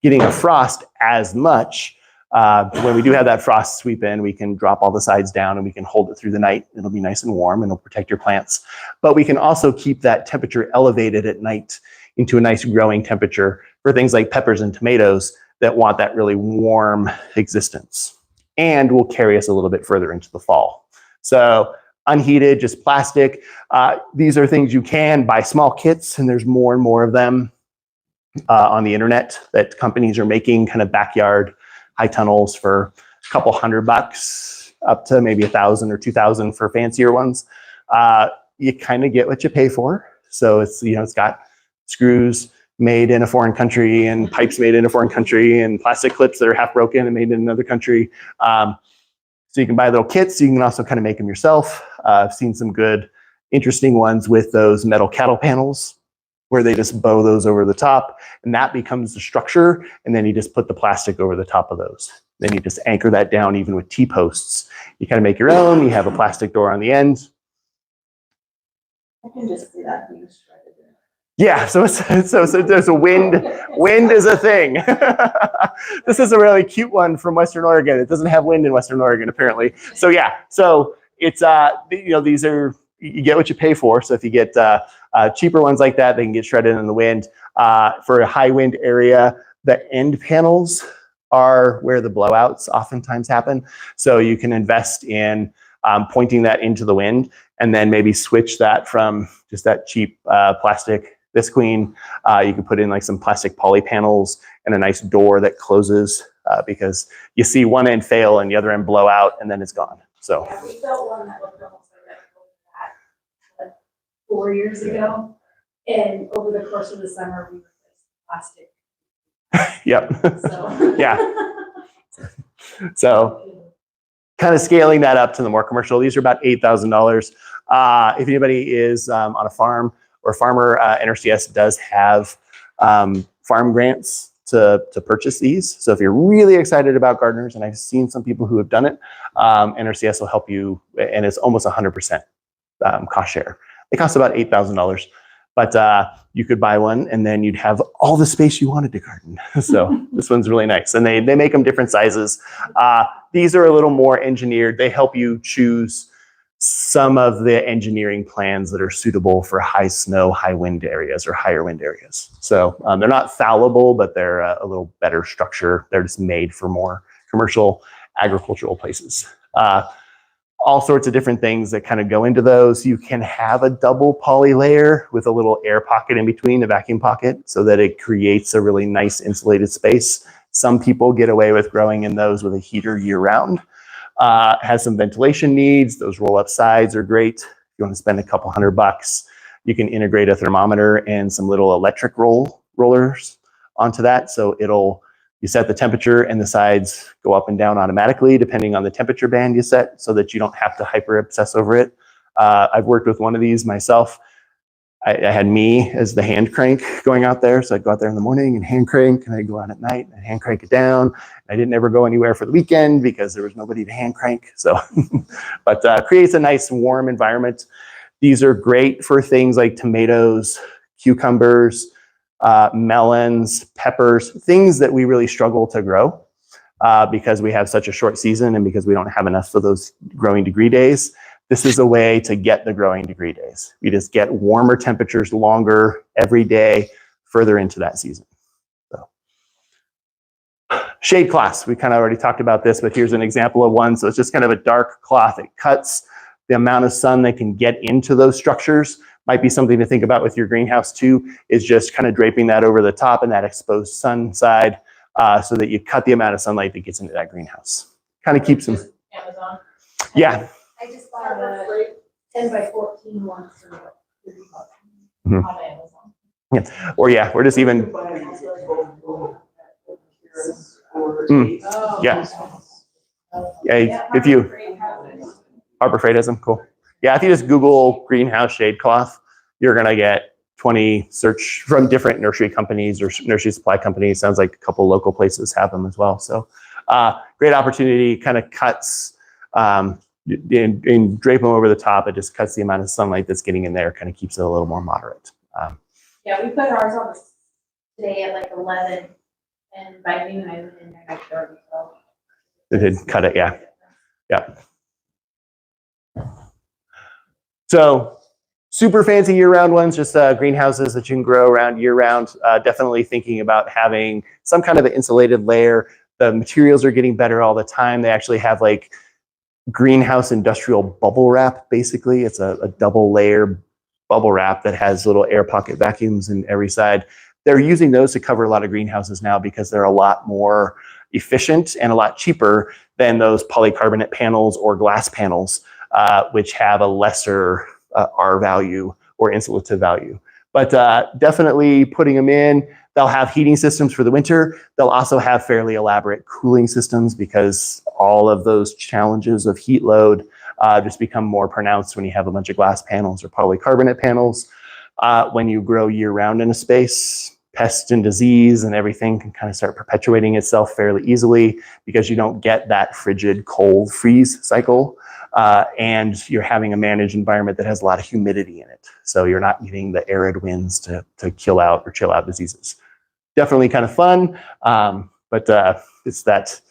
getting a frost as much. When we do have that frost sweep in, we can drop all the sides down and we can hold it through the night. It'll be nice and warm and it'll protect your plants. But we can also keep that temperature elevated at night into a nice growing temperature for things like peppers and tomatoes that want that really warm existence, and will carry us a little bit further into the fall. So unheated, just plastic. These are things you can buy small kits, and there's more and more of them on the internet that companies are making kind of backyard Hightunnels for a couple $100 up to maybe 1,000 or 2,000 for fancier ones. You kind of get what you pay for. So it's, it's got screws made in a foreign country and pipes made in a foreign country and plastic clips that are half broken and made in another country. So you can buy little kits. You can also kind of make them yourself. I've seen some good, interesting ones with those metal cattle panels where they just bow those over the top, and that becomes the structure. And then you just put the plastic over the top of those. Then you just anchor that down even with T-posts. You kind of make your own. You have a plastic door on the end. I can just see that being shredded. Yeah, so there's a wind. Wind is a thing. This is a really cute one from Western Oregon. It doesn't have wind in Western Oregon apparently. So yeah, so it's these are, you get what you pay for. So if you get cheaper ones like that, they can get shredded in the wind. For a high wind area, the end panels are where the blowouts oftentimes happen. So you can invest in pointing that into the wind, and then maybe switch that from just that cheap plastic visqueen. You can put in like some plastic poly panels and a nice door that closes, because you see one end fail and the other end blow out, and then it's gone. So Yeah, we built one that looked almost identical to that, like 4 years ago. And over the course of the summer, we replaced plastic. yep. So. Yeah. So kind of scaling that up to the more commercial. These are about $8,000. If anybody is on a farm or a farmer, NRCS does have farm grants to purchase these. So if you're really excited about gardeners, and I've seen some people who have done it, NRCS will help you, and it's almost 100% cost share. It costs about $8,000, but you could buy one and then you'd have all the space you wanted to garden. So this one's really nice, and they make them different sizes. These are a little more engineered. They help you choose some of the engineering plans that are suitable for high snow, high wind areas or higher wind areas. So they're not fallible, but they're a little better structure. They're just made for more commercial agricultural places. All sorts of different things that kind of go into those. You can have a double poly layer with a little air pocket in between, a vacuum pocket, so that it creates a really nice insulated space. Some people get away with growing in those with a heater year round. Has some ventilation needs. Those roll up sides are great. If you want to spend a couple $100, you can integrate a thermometer and some little electric rollers onto that. So you set the temperature and the sides go up and down automatically depending on the temperature band you set, so that you don't have to hyper obsess over it. I've worked with one of these myself. I had me as the hand crank going out there. So I'd go out there in the morning and hand crank, and I'd go out at night and hand crank it down. I didn't ever go anywhere for the weekend because there was nobody to hand crank. So, but creates a nice warm environment. These are great for things like tomatoes, cucumbers, melons, peppers, things that we really struggle to grow because we have such a short season and because we don't have enough of those growing degree days. This is a way to get the growing degree days. We just get warmer temperatures longer every day further into that season. So, shade cloths, we kind of already talked about this, but here's an example of one. So it's just kind of a dark cloth. It cuts the amount of sun that can get into those structures. Might be something to think about with your greenhouse too, is just kind of draping that over the top and that exposed sun side so that you cut the amount of sunlight that gets into that greenhouse. Kind of keeps them. Amazon. Yeah. I just bought a 10 by 14 one for $30 Mhm. on Amazon. Yeah. Or yeah, we're just even. Oh. Yeah. Yeah. If you. Harbor Freight has them. Cool. Yeah. If you just Google greenhouse shade cloth, you're going to get 20 search from different nursery companies or nursery supply companies. Sounds like a couple local places have them as well. So great opportunity, kind of cuts and drape them over the top. It just cuts the amount of sunlight that's getting in there, kind of keeps it a little more moderate. Yeah, we put ours on today at like 11, and by noon I was in there next door. So. It did cut it, yeah. Yeah. So super fancy year-round ones, just greenhouses that you can grow around year-round. Definitely thinking about having some kind of an insulated layer. The materials are getting better all the time. They actually have like greenhouse industrial bubble wrap, basically. It's a double layer bubble wrap that has little air pocket vacuums in every side. They're using those to cover a lot of greenhouses now because they're a lot more efficient and a lot cheaper than those polycarbonate panels or glass panels, which have a lesser R value or insulative value. But definitely putting them in. They'll have heating systems for the winter. They'll also have fairly elaborate cooling systems because all of those challenges of heat load just become more pronounced when you have a bunch of glass panels or polycarbonate panels. When you grow year round in a space, pest and disease and everything can kind of start perpetuating itself fairly easily because you don't get that frigid cold freeze cycle. And you're having a managed environment that has a lot of humidity in it. So you're not getting the arid winds to kill out or chill out diseases. Definitely kind of fun, but it's that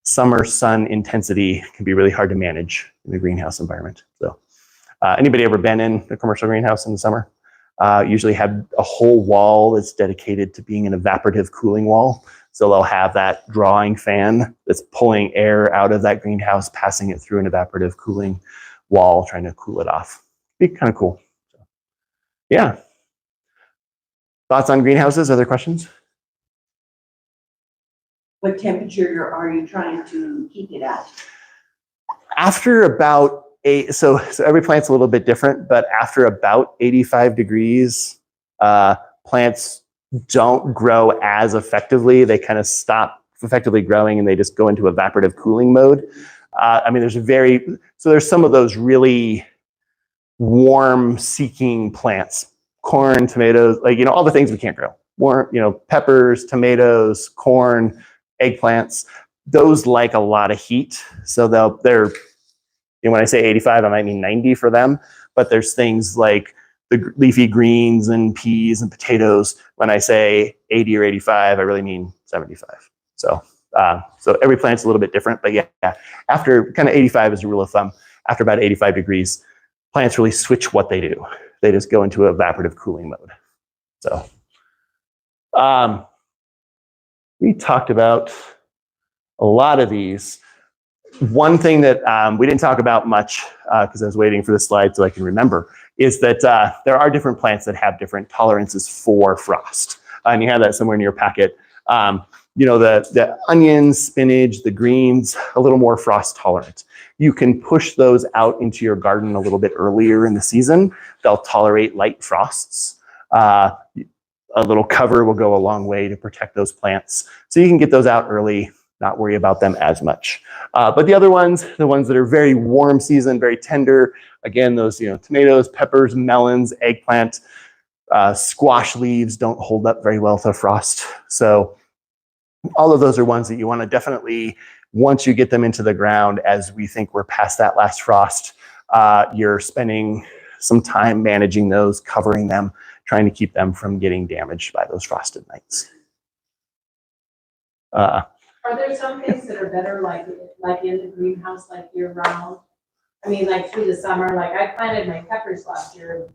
summer sun intensity can be really hard to manage in the greenhouse environment. So anybody ever been in a commercial greenhouse in the summer? Usually have a whole wall that's dedicated to being an evaporative cooling wall. So they'll have that drawing fan that's pulling air out of that greenhouse, passing it through an evaporative cooling wall, trying to cool it off. Be kind of cool. So, yeah. Thoughts on greenhouses? Other questions? What temperature are you trying to keep it at? After about so every plant's a little bit different, but after about 85 degrees, plants don't grow as effectively. They kind of stop effectively growing and they just go into evaporative cooling mode. I mean, there's some of those really warm seeking plants, corn, tomatoes, like, you know, all the things we can't grow. Warm, you know, peppers, tomatoes, corn, eggplants, those like a lot of heat. So they're, you know, when I say 85, I might mean 90 for them, but there's things like the leafy greens and peas and potatoes. When I say 80 or 85, I really mean 75. So every plant's a little bit different, but yeah, after kind of 85 is a rule of thumb. After about 85 degrees, plants really switch what they do. They just go into evaporative cooling mode. So we talked about a lot of these. One thing that we didn't talk about much because I was waiting for the slide so I can remember is that there are different plants that have different tolerances for frost. And you have that somewhere in your packet. You know, the onions, spinach, the greens, a little more frost tolerant. You can push those out into your garden a little bit earlier in the season. They'll tolerate light frosts. A little cover will go a long way to protect those plants. So you can get those out early, not worry about them as much. But the other ones, the ones that are very warm season, very tender, again, those, you know, tomatoes, peppers, melons, eggplant, squash leaves don't hold up very well to frost. So all of those are ones that you want to definitely, once you get them into the ground, as we think we're past that last frost, you're spending some time managing those, covering them, trying to keep them from getting damaged by those frosted nights. Are there some things that are better, like in the greenhouse, like year round? I mean, like through the summer, like I planted my peppers last year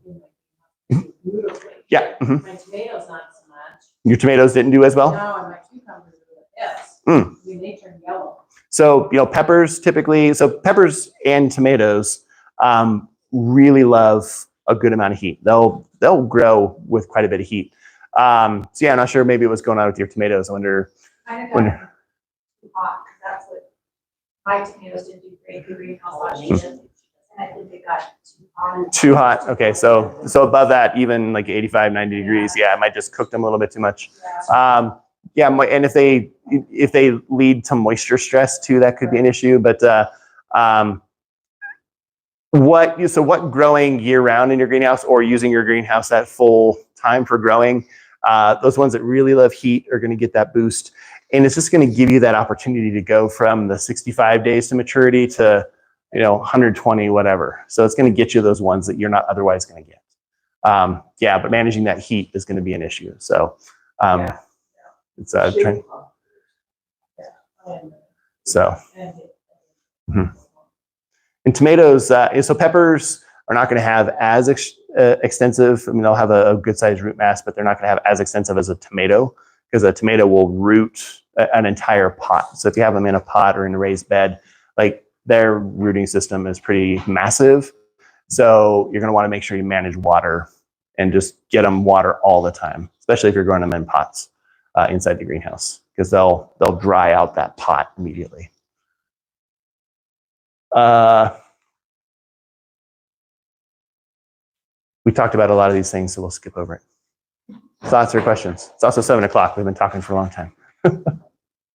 beautifully. Yeah. Mm-hmm. My tomatoes, not so much. Your tomatoes didn't do as well? No, and my cucumbers are yes. Mm. I mean, they turn yellow. So, you know, peppers typically, so peppers and tomatoes really love a good amount of heat. They'll grow with quite a bit of heat. So yeah, I'm not sure maybe what's going on with your tomatoes. I wonder. Kind of got too hot, because that's what my tomatoes didn't do great in the greenhouse last year. And I think it got too hot. Too hot. Okay, so above that, even like 85, 90 degrees, yeah, I might just cook them a little bit too much. Yeah, and if they lead to moisture stress too, that could be an issue. But what growing year round in your greenhouse or using your greenhouse at full time for growing, those ones that really love heat are going to get that boost. And it's just going to give you that opportunity to go from the 65 days to maturity to, you know, 120, whatever. So it's going to get you those ones that you're not otherwise going to get. Yeah, but managing that heat is going to be an issue. So it's trying. So. Mm-hmm. And tomatoes, so peppers are not going to have as extensive. I mean, they'll have a good sized root mass, but they're not going to have as extensive as a tomato, because a tomato will root an entire pot. So if you have them in a pot or in a raised bed, like their rooting system is pretty massive. So you're going to want to make sure you manage water and just get them water all the time, especially if you're growing them in pots inside the greenhouse, because they'll dry out that pot immediately. We talked about a lot of these things, so we'll skip over it. Thoughts or questions? It's also 7 o'clock. We've been talking for a long time.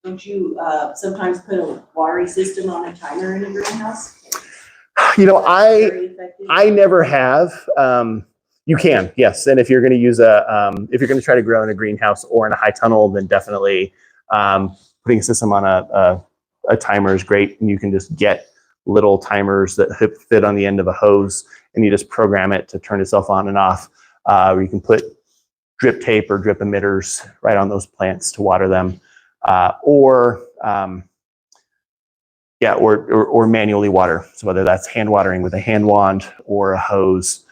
Don't you sometimes put a watering system on a timer in a greenhouse? You know, I never have. You can, yes. And if you're going to use if you're going to try to grow in a greenhouse or in a high tunnel, then definitely putting a system on a timer is great. And you can just get little timers that fit on the end of a hose, and you just program it to turn itself on and off. Or you can put drip tape or drip emitters right on those plants to water them, or manually water. So whether that's hand watering with a hand wand or a hose.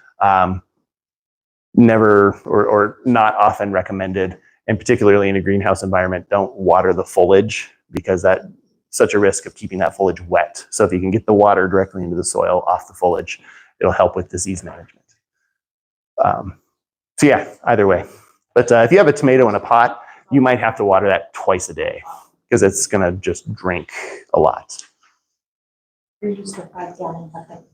Never or not often recommended, and particularly in a greenhouse environment, don't water the foliage, because that's such a risk of keeping that foliage wet. So if you can get the water directly into the soil off the foliage, it'll help with disease management. So yeah, either way. But if you have a tomato in a pot, you might have to water that twice a day, because it's going to just drink a lot. Reduce the 5 gallon bucket.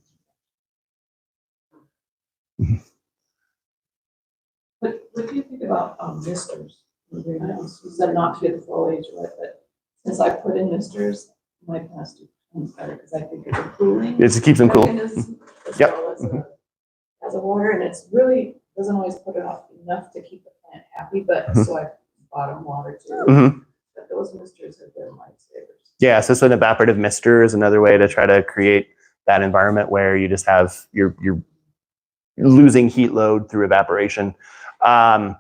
What do you think about misters in the greenhouse? You said not to get the foliage wet, but since I put in misters, my plants do better, because I think it's a cooling. It just keeps them cool. mechanism as Yep. well as a water, and it's really doesn't always put it off enough to keep the plant happy, but so I bottom water too. But those misters have been lifesavers. Yeah, so an evaporative mister is another way to try to create that environment where you just have you're losing heat load through evaporation. Try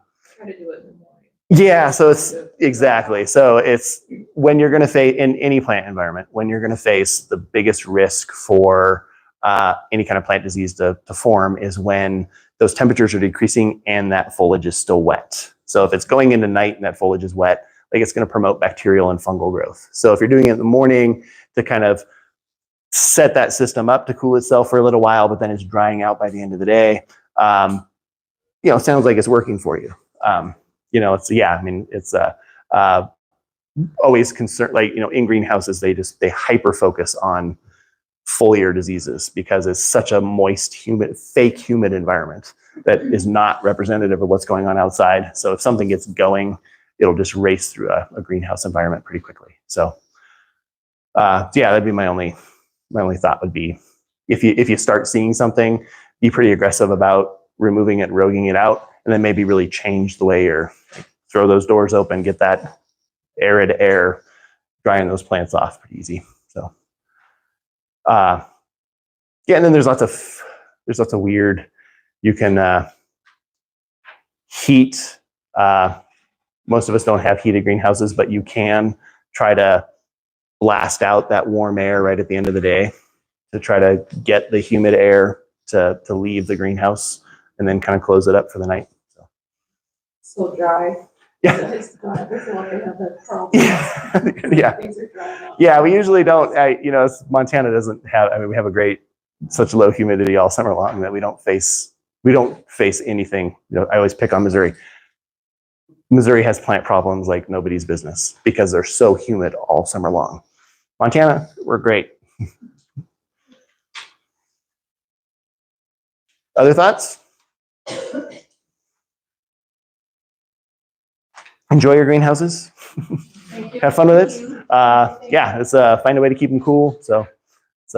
to do it in the morning. Yeah, so it's exactly. So it's when you're going to face in any plant environment, when you're going to face the biggest risk for any kind of plant disease to form is when those temperatures are decreasing and that foliage is still wet. So if it's going into night and that foliage is wet, like it's going to promote bacterial and fungal growth. So if you're doing it in the morning to kind of set that system up to cool itself for a little while, but then it's drying out by the end of the day, sounds like it's working for you. It's always concerned, like, in greenhouses, they hyper focus on foliar diseases because it's such a moist, humid, fake humid environment that is not representative of what's going on outside. So if something gets going, it'll just race through a greenhouse environment pretty quickly. So that'd be my only thought would be, if you start seeing something, be pretty aggressive about removing it, roguing it out, and then maybe really change the way you're, throw those doors open, get that arid air, drying those plants off pretty easy. So, and then there's lots of weird, you can heat, most of us don't have heated greenhouses, but you can try to blast out that warm air right at the end of the day to try to get the humid air to leave the greenhouse, and then kind of close it up for the night. So dry. Yeah. It's dry. I feel like I have that problem. Yeah. Things are dry now. Yeah, we usually don't, Montana doesn't have, we have such low humidity all summer long that we don't face anything. I always pick on Missouri. Missouri has plant problems like nobody's business because they're so humid all summer long. Montana, we're great. Other thoughts? Enjoy your greenhouses. Have fun with it. It's find a way to keep them cool. So it's